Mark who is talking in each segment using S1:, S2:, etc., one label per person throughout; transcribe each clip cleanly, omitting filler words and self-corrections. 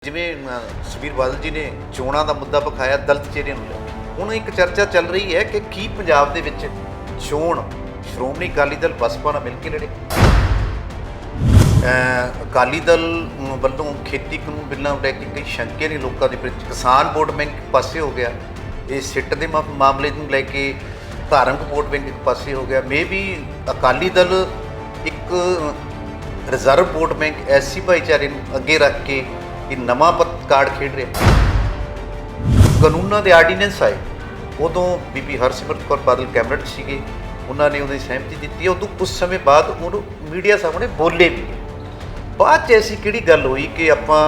S1: ਜਿਵੇਂ ਸੁਖਬੀਰ ਬਾਦਲ ਜੀ ਨੇ ਚੋਣਾਂ ਦਾ ਮੁੱਦਾ ਵਿਖਾਇਆ ਦਲਿਤ ਚਿਹਰੇ ਨੂੰ ਲੈ ਕੇ। ਹੁਣ ਇੱਕ ਚਰਚਾ ਚੱਲ ਰਹੀ ਹੈ ਕਿ ਕੀ ਪੰਜਾਬ ਦੇ ਵਿੱਚ ਚੋਣ ਸ਼੍ਰੋਮਣੀ ਅਕਾਲੀ ਦਲ ਬਸਪਾ ਨਾਲ ਮਿਲ ਕੇ ਲੜੇ। ਅਕਾਲੀ ਦਲ ਵੱਲੋਂ ਖੇਤੀ ਕਾਨੂੰਨ ਬਿੱਲਾਂ ਨੂੰ ਲੈ ਕੇ ਕਈ ਸ਼ੰਕੇ ਨੇ ਲੋਕਾਂ ਦੇ ਵਿੱਚ। ਕਿਸਾਨ ਵੋਟ ਬੈਂਕ ਇੱਕ ਪਾਸੇ ਹੋ ਗਿਆ, ਇਹ ਸਿੱਟ ਦੇ ਮਾਮਲੇ ਨੂੰ ਲੈ ਕੇ ਧਾਰਮਿਕ ਵੋਟ ਬੈਂਕ ਇੱਕ ਪਾਸੇ ਹੋ ਗਿਆ। ਮੇ ਵੀ ਅਕਾਲੀ ਦਲ ਇੱਕ ਰਿਜ਼ਰਵ ਵੋਟ ਬੈਂਕ ਐਸਸੀ ਭਾਈਚਾਰੇ ਨੂੰ ਅੱਗੇ ਰੱਖ ਕੇ ਇਹ ਨਵਾਂ ਕਾਰਡ ਖੇਡ ਰਿਹਾ। ਕਾਨੂੰਨਾਂ ਦੇ ਆਰਡੀਨੈਂਸ ਆਏ ਉਦੋਂ ਬੀਬੀ ਹਰਸਿਮਰਤ ਕੌਰ ਬਾਦਲ ਕੈਬਨਿਟ ਸੀਗੇ, ਉਹਨਾਂ ਨੇ ਉਹਦੀ ਸਹਿਮਤੀ ਦਿੱਤੀ। ਉਦੋਂ ਕੁਝ ਸਮੇਂ ਬਾਅਦ ਉਹਨੂੰ ਮੀਡੀਆ ਸਾਹਮਣੇ ਬੋਲੇ ਵੀ। ਬਾਅਦ 'ਚ ਐਸੀ ਕਿਹੜੀ ਗੱਲ ਹੋਈ ਕਿ ਆਪਾਂ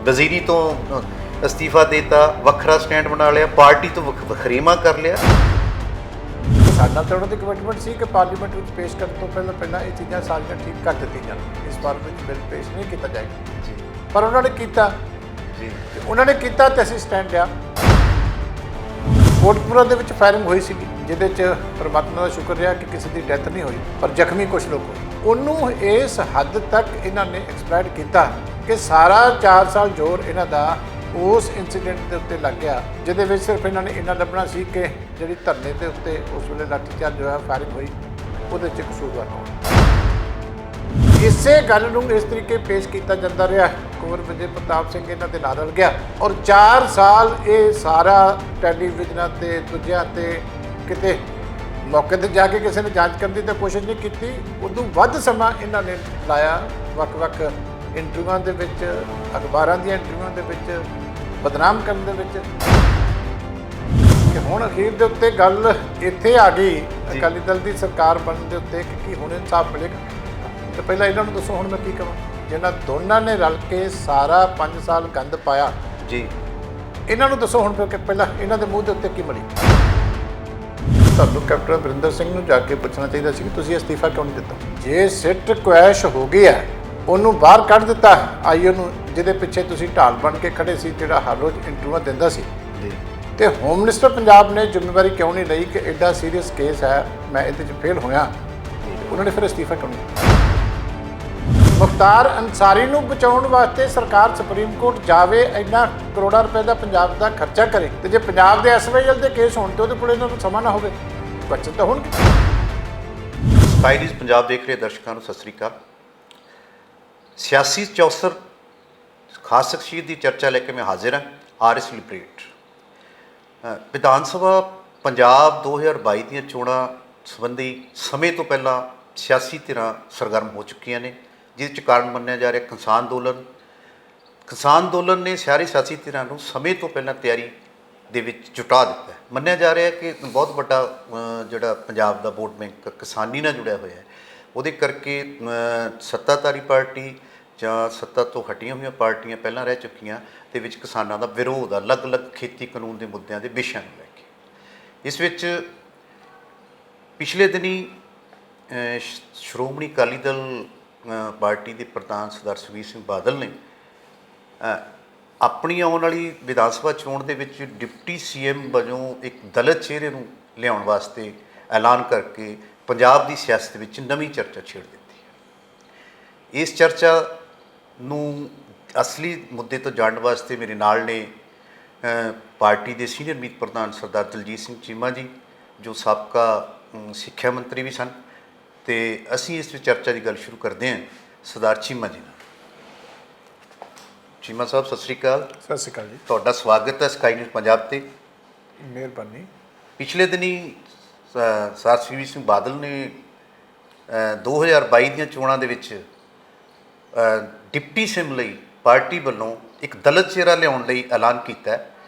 S1: ਵਜ਼ੀਰੀ ਤੋਂ ਅਸਤੀਫਾ ਦੇਤਾ, ਵੱਖਰਾ ਸਟੈਂਡ ਬਣਾ ਲਿਆ, ਪਾਰਟੀ ਤੋਂ ਵਖਰੇਵਾਂ ਕਰ ਲਿਆ।
S2: ਸਾਡਾ ਤਾਂ ਉਹਨਾਂ ਦੀ ਕਮਿਟਮੈਂਟ ਸੀ ਕਿ ਪਾਰਲੀਮੈਂਟ ਵਿੱਚ ਪੇਸ਼ ਕਰਨ ਤੋਂ ਪਹਿਲਾਂ ਇਹ ਚੀਜ਼ਾਂ ਸਾਰੀਆਂ ਠੀਕ ਕਰ ਦਿੱਤੀਆਂ ਜਾਣ। ਇਸ ਵਾਰ ਵਿੱਚ ਬਿੱਲ ਪੇਸ਼ ਨਹੀਂ ਕੀਤਾ ਜਾਏਗਾ ਜੀ, ਪਰ ਉਹਨਾਂ ਨੇ ਕੀਤਾ ਜੀ। ਉਹਨਾਂ ਨੇ ਕੀਤਾ ਤੇ ਅਸੀਂ ਸਟੈਂਡ ਲਿਆ। ਕੋਟਕਪੂਰਾ ਦੇ ਵਿੱਚ ਫਾਇਰਿੰਗ ਹੋਈ ਸੀਗੀ, ਜਿਹਦੇ 'ਚ ਪਰਮਾਤਮਾ ਦਾ ਸ਼ੁਕਰ ਰਿਹਾ ਕਿ ਕਿਸੇ ਦੀ ਡੈਥ ਨਹੀਂ ਹੋਈ, ਪਰ ਜ਼ਖਮੀ ਕੁਝ ਲੋਕ ਹੋਏ। ਉਹਨੂੰ ਇਸ ਹੱਦ ਤੱਕ ਇਹਨਾਂ ਨੇ ਐਕਸਪਲੋਇਟ ਕੀਤਾ ਕਿ ਸਾਰਾ 4 ਸਾਲ ਜ਼ੋਰ ਇਹਨਾਂ ਦਾ ਉਸ ਇਨਸੀਡੈਂਟ ਦੇ ਉੱਤੇ ਲੱਗ ਗਿਆ, ਜਿਹਦੇ ਵਿੱਚ ਸਿਰਫ ਇਹਨਾਂ ਨੇ ਇੰਨਾ ਲੱਭਣਾ ਸੀ ਕਿ ਜਿਹੜੀ ਧਰਨੇ ਦੇ ਉੱਤੇ ਉਸ ਵੇਲੇ ਲਾਠੀਚਾਰਜ ਹੋਇਆ, ਫਾਇਰਿੰਗ ਹੋਈ, ਉਹਦੇ 'ਚ ਕਸੂਰਵਾਰ ਹੋਣ। ਇਸੇ ਗੱਲ ਨੂੰ ਇਸ ਤਰੀਕੇ ਪੇਸ਼ ਕੀਤਾ ਜਾਂਦਾ ਰਿਹਾ। ਕੁੰਵਰ ਵਿਜੇ ਪ੍ਰਤਾਪ ਸਿੰਘ ਇਹਨਾਂ ਦੇ ਨਾਲ ਰਲ ਗਿਆ ਔਰ 4 ਸਾਲ ਇਹ ਸਾਰਾ ਟੈਲੀਵਿਜ਼ਨਾਂ ਤੇ ਦੂਜਿਆਂ ਤੇ ਕਿਤੇ ਮੌਕੇ 'ਤੇ ਜਾ ਕੇ ਕਿਸੇ ਨੇ ਜਾਂਚ ਕਰਨ ਦੀ ਤਾਂ ਕੋਸ਼ਿਸ਼ ਨਹੀਂ ਕੀਤੀ। ਉਦੋਂ ਵੱਧ ਸਮਾਂ ਇਹਨਾਂ ਨੇ ਲਾਇਆ ਵੱਖ-ਵੱਖ ਇੰਟਰਵਿਊਆਂ ਦੇ ਵਿੱਚ, ਅਖਬਾਰਾਂ ਦੀਆਂ ਇੰਟਰਵਿਊਆਂ ਦੇ ਵਿੱਚ, ਬਦਨਾਮ ਕਰਨ ਦੇ ਵਿੱਚ, ਕਿ ਹੁਣ ਅਖੀਰ ਦੇ ਉੱਤੇ ਗੱਲ ਇੱਥੇ ਆ ਗਈ ਅਕਾਲੀ ਦਲ ਦੀ ਸਰਕਾਰ ਬਣਨ ਦੇ ਉੱਤੇ ਕਿ ਹੁਣ ਇਨਸਾਫ ਮਿਲੇਗਾ। ਤੇ ਪਹਿਲਾਂ ਇਹਨਾਂ ਨੂੰ ਦੱਸੋ ਹੁਣ ਮੈਂ ਕੀ ਕਹਾਂ, ਜਿਹਨਾਂ ਦੋਨਾਂ ਨੇ ਰਲ ਕੇ ਸਾਰਾ 5 ਸਾਲ ਗੰਦ ਪਾਇਆ ਜੀ, ਇਹਨਾਂ ਨੂੰ ਦੱਸੋ ਹੁਣ ਫਿਰ ਪਹਿਲਾਂ ਇਹਨਾਂ ਦੇ ਮੂੰਹ ਦੇ ਉੱਤੇ ਕੀ ਮਿਲੀ। ਤੁਹਾਨੂੰ ਕੈਪਟਨ ਅਮਰਿੰਦਰ ਸਿੰਘ ਨੂੰ ਜਾ ਕੇ ਪੁੱਛਣਾ ਚਾਹੀਦਾ ਸੀ ਕਿ ਤੁਸੀਂ ਅਸਤੀਫਾ ਕਿਉਂ ਨਹੀਂ ਦਿੱਤਾ। ਜੇ ਸਿੱਟ ਕੁਐਸ਼ ਹੋ ਗਈ ਹੈ, ਉਹਨੂੰ ਬਾਹਰ ਕੱਢ ਦਿੱਤਾ ਆਈਓ ਨੂੰ, ਜਿਹਦੇ ਪਿੱਛੇ ਤੁਸੀਂ ਢਾਲ ਬਣ ਕੇ ਖੜੇ ਸੀ, ਜਿਹੜਾ ਹਰ ਰੋਜ਼ ਇੰਟਰਵਿਊ ਦਿੰਦਾ ਸੀ ਜੀ। ਤੇ ਹੋਮ ਮਿਨਿਸਟਰ ਪੰਜਾਬ ਨੇ ਜ਼ਿੰਮੇਵਾਰੀ ਕਿਉਂ ਨਹੀਂ ਲਈ ਕਿ ਐਡਾ ਸੀਰੀਅਸ ਕੇਸ ਹੈ, ਮੈਂ ਇਹਦੇ 'ਚ ਫੇਲ ਹੋਇਆ, ਉਹਨਾਂ ਨੇ ਫਿਰ ਅਸਤੀਫਾ ਕਿਉਂ ਨਹੀਂ। ਮੁਖਤਾਰ ਅੰਸਾਰੀ ਨੂੰ ਬਚਾਉਣ ਵਾਸਤੇ ਸਰਕਾਰ ਸੁਪਰੀਮ ਕੋਰਟ ਜਾਵੇ, ਇੰਨਾ ਕਰੋੜਾਂ ਰੁਪਏ ਦਾ ਪੰਜਾਬ ਦਾ ਖਰਚਾ ਕਰੇ, ਤੇ ਜੇ ਪੰਜਾਬ ਦੇ ਐਸਵਾਈਐਲ ਦੇ ਕੇਸ ਹੋਣ ਤੇ ਉਹਦੇ ਕੋਲ ਇਹਨਾਂ ਨੂੰ ਸਮਾਂ ਨਾ ਹੋਵੇ, ਬੱਚਤ ਤਾਂ ਹੋਣਗੇ।
S1: ਸਕਾਈ ਨਿਊਜ਼ ਪੰਜਾਬ ਦੇਖ ਰਹੇ ਦਰਸ਼ਕਾਂ ਨੂੰ ਸਤਿ ਸ੍ਰੀ ਅਕਾਲ। ਸਿਆਸੀ ਚੌਸਰ ਖਾਸ ਸ਼ਖਸੀਅਤ ਦੀ ਚਰਚਾ ਲੈ ਕੇ ਮੈਂ ਹਾਜ਼ਰ ਹਾਂ। ਆਰਐਸ ਲਿਬਰੇਟ ਵਿਧਾਨ ਸਭਾ ਪੰਜਾਬ 2022 ਦੀਆਂ ਚੋਣਾਂ ਸੰਬੰਧੀ ਸਮੇਂ ਤੋਂ ਪਹਿਲਾਂ ਸਿਆਸੀ ਧਿਰਾਂ ਸਰਗਰਮ ਹੋ ਚੁੱਕੀਆਂ ਨੇ, ਜਿਹਦੇ 'ਚ ਕਾਰਨ ਮੰਨਿਆ ਜਾ ਰਿਹਾ ਕਿਸਾਨ ਅੰਦੋਲਨ। ਕਿਸਾਨ ਅੰਦੋਲਨ ਨੇ ਸਾਰੇ ਸਿਆਸੀ ਧਿਰਾਂ ਨੂੰ ਸਮੇਂ ਤੋਂ ਪਹਿਲਾਂ ਤਿਆਰੀ ਦੇ ਵਿੱਚ ਜੁਟਾ ਦਿੱਤਾ। ਮੰਨਿਆ ਜਾ ਰਿਹਾ ਕਿ ਬਹੁਤ ਵੱਡਾ ਜਿਹੜਾ ਪੰਜਾਬ ਦਾ ਵੋਟ ਬੈਂਕ ਕਿਸਾਨੀ ਨਾਲ ਜੁੜਿਆ ਹੋਇਆ ਹੈ, ਉਹਦੇ ਕਰਕੇ ਸੱਤਾਧਾਰੀ ਪਾਰਟੀ ਜਾਂ ਸੱਤਾ ਤੋਂ ਹਟੀਆਂ ਹੋਈਆਂ ਪਾਰਟੀਆਂ ਪਹਿਲਾਂ ਰਹਿ ਚੁੱਕੀਆਂ ਦੇ ਵਿੱਚ ਕਿਸਾਨਾਂ ਦਾ ਵਿਰੋਧ ਆ ਅਲੱਗ-ਅਲੱਗ ਖੇਤੀ ਕਾਨੂੰਨ ਦੇ ਮੁੱਦਿਆਂ ਦੇ ਵਿਸ਼ਿਆਂ ਨੂੰ ਲੈ ਕੇ। ਇਸ ਵਿੱਚ ਪਿਛਲੇ ਦਿਨੀ ਸ਼੍ਰੋਮਣੀ ਅਕਾਲੀ ਦਲ ਪਾਰਟੀ ਦੇ ਪ੍ਰਧਾਨ ਸਰਦਾਰ ਸੁਖਬੀਰ ਸਿੰਘ ਬਾਦਲ ਨੇ ਆਪਣੀ ਆਉਣ ਵਾਲੀ ਵਿਧਾਨ ਸਭਾ ਚੋਣ ਦੇ ਵਿੱਚ ਡਿਪਟੀ ਸੀਐਮ ਵਜੋਂ ਇੱਕ ਦਲਿਤ ਚਿਹਰੇ ਨੂੰ ਲਿਆਉਣ ਵਾਸਤੇ ਐਲਾਨ ਕਰਕੇ ਪੰਜਾਬ ਦੀ ਸਿਆਸਤ ਵਿੱਚ ਨਵੀਂ ਚਰਚਾ ਛੇੜ ਦਿੱਤੀ ਹੈ। ਇਸ ਚਰਚਾ ਨੂੰ ਅਸਲੀ ਮੁੱਦੇ ਤੋਂ ਜਾਣਨ ਵਾਸਤੇ ਮੇਰੇ ਨਾਲ ਨੇ ਪਾਰਟੀ ਦੇ ਸੀਨੀਅਰ ਮੀਤ ਪ੍ਰਧਾਨ ਸਰਦਾਰ ਦਲਜੀਤ ਸਿੰਘ ਚੀਮਾ ਜੀ, ਜੋ ਸਾਬਕਾ ਸਿੱਖਿਆ ਮੰਤਰੀ ਵੀ ਸਨ, ਤੇ ਅਸੀਂ ਇਸ ਵਿੱਚ ਚਰਚਾ ਦੀ ਗੱਲ ਸ਼ੁਰੂ ਕਰਦੇ ਹਾਂ ਸਰਦਾਰ ਚੀਮਾ ਜੀ ਨਾਲ। ਚੀਮਾ ਸਾਹਿਬ ਸਤਿ ਸ੍ਰੀ ਅਕਾਲ।
S2: ਸਤਿ ਸ਼੍ਰੀ ਅਕਾਲ ਜੀ,
S1: ਤੁਹਾਡਾ ਸਵਾਗਤ ਹੈ ਸਕਾਈ ਨਿਊਜ਼ ਪੰਜਾਬ 'ਤੇ।
S2: ਮਿਹਰਬਾਨੀ। ਪਿਛਲੇ
S1: ਦਿਨੀ ਸਰਦਾਰ ਸੁਖਬੀਰ ਸਿੰਘ ਬਾਦਲ ਨੇ 2022 ਦੀਆਂ ਚੋਣਾਂ ਦੇ ਵਿੱਚ ਡਿਪਟੀ ਸੀਐਮ ਲਈ ਪਾਰਟੀ ਵੱਲੋਂ ਇੱਕ ਦਲਿਤ ਚਿਹਰਾ ਲਿਆਉਣ ਲਈ ਐਲਾਨ ਕੀਤਾ।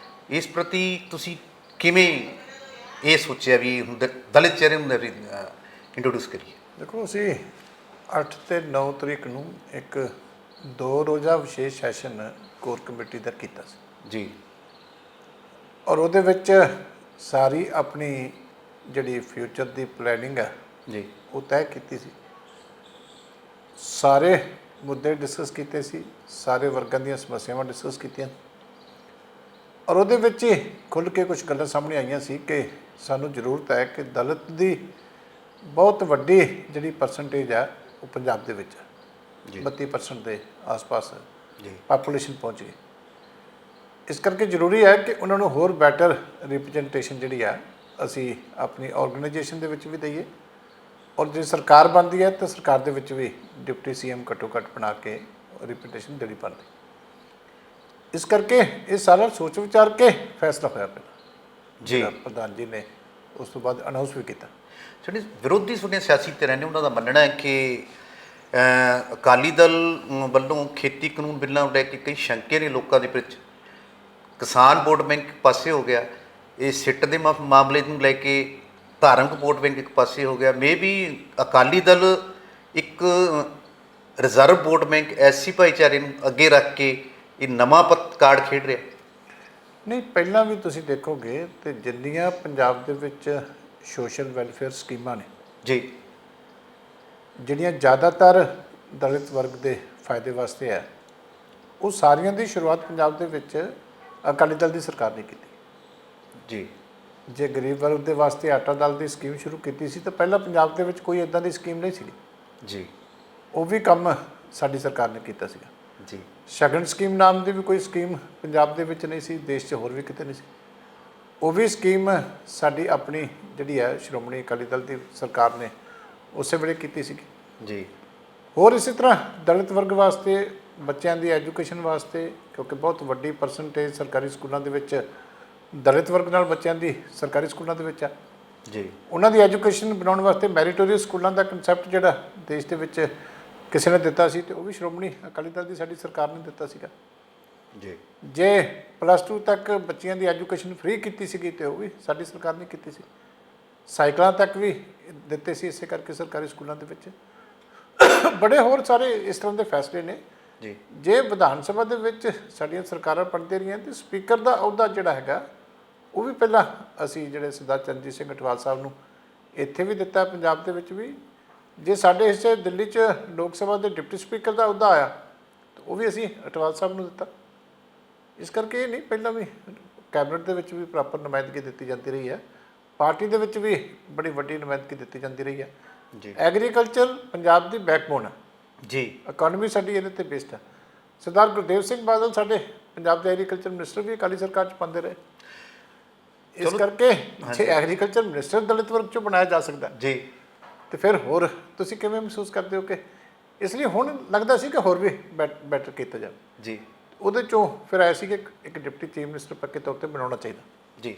S1: ਇਸ ਪ੍ਰਤੀ ਤੁਸੀਂ ਕਿਵੇਂ ਇਹ ਸੋਚਿਆ ਵੀ ਹੁਣ ਦਲਿਤ ਚਿਹਰੇ ਨੂੰ ਇੰਟਰੋਡਿਊਸ ਕਰੀਏ?
S2: ਦੇਖੋ, ਅਸੀਂ 8 ਤੇ 9 ਤਰੀਕ ਨੂੰ ਇੱਕ 2 ਰੋਜ਼ਾ ਵਿਸ਼ੇਸ਼ ਸੈਸ਼ਨ ਕੋਰ ਕਮੇਟੀ ਦਾ ਕੀਤਾ ਸੀ
S1: ਜੀ,
S2: ਔਰ ਉਹਦੇ ਵਿੱਚ ਸਾਰੀ ਆਪਣੀ ਜਿਹੜੀ ਫਿਊਚਰ ਦੀ ਪਲੈਨਿੰਗ ਹੈ ਜੀ, ਉਹ ਤੈਅ ਕੀਤੀ ਸੀ। ਸਾਰੇ ਮੁੱਦੇ ਡਿਸਕਸ ਕੀਤੇ ਸੀ, ਸਾਰੇ ਵਰਗਾਂ ਦੀਆਂ ਸਮੱਸਿਆਵਾਂ ਡਿਸਕਸ ਕੀਤੀਆਂ, ਔਰ ਉਹਦੇ ਵਿੱਚ ਹੀ ਖੁੱਲ੍ਹ ਕੇ ਕੁਝ ਗੱਲਾਂ ਸਾਹਮਣੇ ਆਈਆਂ ਸੀ ਕਿ ਸਾਨੂੰ ਜ਼ਰੂਰਤ ਹੈ ਕਿ ਦਲਿਤ ਦੀ ਬਹੁਤ ਵੱਡੀ ਜਿਹੜੀ ਪਰਸੈਂਟੇਜ ਹੈ ਉਹ ਪੰਜਾਬ ਦੇ ਵਿੱਚ ਹੈ, 32% ਦੇ ਆਸ-ਪਾਸ
S1: ਜੀ
S2: ਪਾਪੂਲੇਸ਼ਨ ਪਹੁੰਚ ਗਈ। ਇਸ ਕਰਕੇ ਜ਼ਰੂਰੀ ਹੈ ਕਿ ਉਹਨਾਂ ਨੂੰ ਹੋਰ ਬੈਟਰ ਰਿਪਰੈਜ਼ੈਂਟੇਸ਼ਨ ਜਿਹੜੀ ਆ ਅਸੀਂ ਆਪਣੀ ਆਰਗੇਨਾਈਜੇਸ਼ਨ ਦੇ ਵਿੱਚ ਵੀ ਦਈਏ, ਔਰ ਜੇ ਸਰਕਾਰ ਬਣਦੀ ਹੈ ਤਾਂ ਸਰਕਾਰ ਦੇ ਵਿੱਚ ਵੀ ਡਿਪਟੀ ਸੀਐਮ ਘੱਟੋ ਘੱਟ ਬਣਾ ਕੇ ਰਿਪਰੈਜ਼ੈਂਟੇਸ਼ਨ ਦੇਣੀ ਬਣਦੀ। ਇਸ ਕਰਕੇ ਇਹ ਸਾਰਾ ਸੋਚ ਵਿਚਾਰ ਕੇ ਫੈਸਲਾ ਹੋਇਆ ਪਹਿਲਾਂ
S1: ਜੀ।
S2: ਪ੍ਰਧਾਨ ਜੀ ਨੇ ਉਸ ਤੋਂ ਬਾਅਦ ਅਨਾਉਂਸ ਵੀ ਕੀਤਾ।
S1: ਜਿਹੜੇ ਵਿਰੋਧੀ ਤੁਹਾਡੀਆਂ ਸਿਆਸੀ ਧਿਰਾਂ ਨੇ ਉਹਨਾਂ ਦਾ ਮੰਨਣਾ ਹੈ ਕਿ ਅਕਾਲੀ ਦਲ ਵੱਲੋਂ ਖੇਤੀ ਕਾਨੂੰਨ ਬਿੱਲਾਂ ਨੂੰ ਲੈ ਕੇ ਕਈ ਸ਼ੰਕੇ ਨੇ ਲੋਕਾਂ ਦੇ ਵਿੱਚ। ਕਿਸਾਨ ਵੋਟ ਬੈਂਕ ਇੱਕ ਪਾਸੇ ਹੋ ਗਿਆ, ਇਹ ਸਿੱਟ ਦੇ ਮਾਮਲੇ ਨੂੰ ਲੈ ਕੇ ਧਾਰਮਿਕ ਵੋਟ ਬੈਂਕ ਇੱਕ ਪਾਸੇ ਹੋ ਗਿਆ। ਮੇ ਵੀ ਅਕਾਲੀ ਦਲ ਇੱਕ ਰਿਜ਼ਰਵ ਵੋਟ ਬੈਂਕ ਐਸਸੀ ਭਾਈਚਾਰੇ ਨੂੰ ਅੱਗੇ ਰੱਖ ਕੇ ਇਹ ਨਵਾਂ ਕਾਰਡ ਖੇਡ ਰਿਹਾ।
S2: ਨਹੀਂ, ਪਹਿਲਾਂ ਵੀ ਤੁਸੀਂ ਦੇਖੋਗੇ ਤੇ ਜਿੰਨੀਆਂ ਪੰਜਾਬ ਦੇ ਵਿੱਚ ਸੋਸ਼ਲ ਵੈਲਫੇਅਰ ਸਕੀਮਾਂ ਨੇ
S1: ਜੀ,
S2: ਜਿਹੜੀਆਂ ਜ਼ਿਆਦਾਤਰ ਦਲਿਤ ਵਰਗ ਦੇ ਫਾਇਦੇ ਵਾਸਤੇ ਹੈ, ਉਹ ਸਾਰੀਆਂ ਦੀ ਸ਼ੁਰੂਆਤ ਪੰਜਾਬ ਦੇ ਵਿੱਚ ਅਕਾਲੀ ਦਲ ਦੀ ਸਰਕਾਰ ਨੇ ਕੀਤੀ।
S1: ਜੀ,
S2: ਜੇ ਗਰੀਬ ਵਰਗ ਦੇ ਵਾਸਤੇ ਆਟਾ ਦਾਲ ਦੀ ਸਕੀਮ ਸ਼ੁਰੂ ਕੀਤੀ ਸੀ ਤਾਂ ਪਹਿਲਾਂ ਪੰਜਾਬ ਦੇ ਵਿੱਚ ਕੋਈ ਇੱਦਾਂ ਦੀ ਸਕੀਮ ਨਹੀਂ ਸੀਗੀ।
S1: ਜੀ,
S2: ਉਹ ਵੀ ਕੰਮ ਸਾਡੀ ਸਰਕਾਰ ਨੇ ਕੀਤਾ ਸੀਗਾ।
S1: ਜੀ,
S2: ਸ਼ਗਨ ਸਕੀਮ ਨਾਮ ਦੀ ਵੀ ਕੋਈ ਸਕੀਮ ਪੰਜਾਬ ਦੇ ਵਿੱਚ ਨਹੀਂ ਸੀ, ਦੇਸ਼ 'ਚ ਹੋਰ ਵੀ ਕਿਤੇ ਨਹੀਂ ਸੀ। ਉਹ ਵੀ ਸਕੀਮ ਸਾਡੀ ਆਪਣੀ ਜਿਹੜੀ ਹੈ ਸ਼੍ਰੋਮਣੀ ਅਕਾਲੀ ਦਲ ਦੀ ਸਰਕਾਰ ਨੇ ਉਸੇ ਵੇਲੇ ਕੀਤੀ ਸੀਗੀ।
S1: ਜੀ,
S2: ਹੋਰ ਇਸੇ ਤਰ੍ਹਾਂ ਦਲਿਤ ਵਰਗ ਵਾਸਤੇ ਬੱਚਿਆਂ ਦੀ ਐਜੂਕੇਸ਼ਨ ਵਾਸਤੇ, ਕਿਉਂਕਿ ਬਹੁਤ ਵੱਡੀ ਪਰਸੈਂਟੇਜ ਸਰਕਾਰੀ ਸਕੂਲਾਂ ਦੇ ਵਿੱਚ ਦਲਿਤ ਵਰਗ ਨਾਲ ਬੱਚਿਆਂ ਦੀ ਸਰਕਾਰੀ ਸਕੂਲਾਂ ਦੇ ਵਿੱਚ ਆ।
S1: ਜੀ,
S2: ਉਹਨਾਂ ਦੀ ਐਜੂਕੇਸ਼ਨ ਬਣਾਉਣ ਵਾਸਤੇ ਮੈਰੀਟੋਰੀਅਸ ਸਕੂਲਾਂ ਦਾ ਕਨਸੈਪਟ ਜਿਹੜਾ ਦੇਸ਼ ਦੇ ਵਿੱਚ ਕਿਸੇ ਨੇ ਦਿੱਤਾ ਸੀ ਤੇ ਉਹ ਵੀ ਸ਼੍ਰੋਮਣੀ ਅਕਾਲੀ ਦਲ ਦੀ ਸਾਡੀ ਸਰਕਾਰ ਨੇ ਦਿੱਤਾ ਸੀਗਾ।
S1: ਜੀ,
S2: ਜੇ +2 ਤੱਕ ਬੱਚਿਆਂ ਦੀ ਐਜੂਕੇਸ਼ਨ ਫ੍ਰੀ ਕੀਤੀ ਸੀਗੀ ਤੇ ਉਹ ਵੀ ਸਾਡੀ ਸਰਕਾਰ ਨੇ ਕੀਤੀ ਸੀ। ਸਾਈਕਲਾਂ ਤੱਕ ਵੀ ਦਿੱਤੇ ਸੀ ਇਸੇ ਕਰਕੇ ਸਰਕਾਰੀ ਸਕੂਲਾਂ ਦੇ ਵਿੱਚ। ਬੜੇ ਹੋਰ ਸਾਰੇ ਇਸ ਤਰ੍ਹਾਂ ਦੇ ਫੈਸਲੇ ਨੇ।
S1: ਜੀ,
S2: ਜੇ ਵਿਧਾਨ ਸਭਾ ਦੇ ਵਿੱਚ ਸਾਡੀਆਂ ਸਰਕਾਰਾਂ ਬਣਦੀਆਂ ਰਹੀਆਂ ਤੇ ਸਪੀਕਰ ਦਾ ਅਹੁਦਾ ਜਿਹੜਾ ਹੈਗਾ ਉਹ ਵੀ ਪਹਿਲਾਂ ਅਸੀਂ ਜਿਹੜੇ ਸਰਦਾਰ ਚਰਨਜੀਤ ਸਿੰਘ ਅਟਵਾਲ ਸਾਹਿਬ ਨੂੰ ਇੱਥੇ ਵੀ ਦਿੱਤਾ, ਪੰਜਾਬ ਦੇ ਵਿੱਚ ਵੀ। ਜੇ ਸਾਡੇ ਹਿੱਸੇ ਦਿੱਲੀ 'ਚ ਲੋਕ ਸਭਾ ਦੇ ਡਿਪਟੀ ਸਪੀਕਰ ਦਾ ਅਹੁਦਾ ਆਇਆ ਤਾਂ ਉਹ ਵੀ ਅਸੀਂ ਅਟਵਾਲ ਸਾਹਿਬ ਨੂੰ ਦਿੱਤਾ। ਇਸ ਕਰਕੇ ਇਹ ਨਹੀਂ, ਪਹਿਲਾਂ ਵੀ ਕੈਬਨਿਟ ਦੇ ਵਿੱਚ ਵੀ ਪ੍ਰੋਪਰ ਨੁਮਾਇੰਦਗੀ ਦਿੱਤੀ ਜਾਂਦੀ ਰਹੀ ਹੈ, ਪਾਰਟੀ ਦੇ ਵਿੱਚ ਵੀ ਬੜੀ ਵੱਡੀ ਨੁਮਾਇੰਦਗੀ ਦਿੱਤੀ ਜਾਂਦੀ ਰਹੀ ਹੈ।
S1: ਜੀ,
S2: ਐਗਰੀਕਲਚਰ ਪੰਜਾਬ ਦੀ ਬੈਕਬੋਨ ਹੈ।
S1: ਜੀ,
S2: ਇਕੋਨਮੀ ਸਾਡੀ ਇਹਦੇ 'ਤੇ ਬੇਸਡ ਹੈ। ਸਰਦਾਰ ਗੁਰਦੇਵ ਸਿੰਘ ਬਾਦਲ ਸਾਡੇ ਪੰਜਾਬ ਦੇ ਐਗਰੀਕਲਚਰ ਮਿਨਿਸਟਰ ਵੀ ਅਕਾਲੀ ਸਰਕਾਰ 'ਚ ਪਾਉਂਦੇ ਰਹੇ। ਇਸ ਕਰਕੇ ਜੇ ਐਗਰੀਕਲਚਰ ਮਿਨਿਸਟਰ ਦਲਿਤ ਵਰਗ 'ਚੋਂ ਬਣਾਇਆ ਜਾ ਸਕਦਾ
S1: ਜੀ,
S2: ਤੇ ਫਿਰ ਹੋਰ ਤੁਸੀਂ ਕਿਵੇਂ ਮਹਿਸੂਸ ਕਰਦੇ ਹੋ ਕਿ ਇਸ ਲਈ ਹੁਣ ਲੱਗਦਾ ਸੀ ਕਿ ਹੋਰ ਵੀ ਬੈਟਰ ਕੀਤਾ ਜਾਵੇ।
S1: ਜੀ,
S2: ਉਹਦੇ 'ਚੋਂ ਫਿਰ ਆਇਆ ਸੀ ਕਿ ਇੱਕ ਡਿਪਟੀ ਚੀਫ ਮਿਨਿਸਟਰ ਪੱਕੇ ਤੌਰ 'ਤੇ ਬਣਾਉਣਾ ਚਾਹੀਦਾ।
S1: ਜੀ,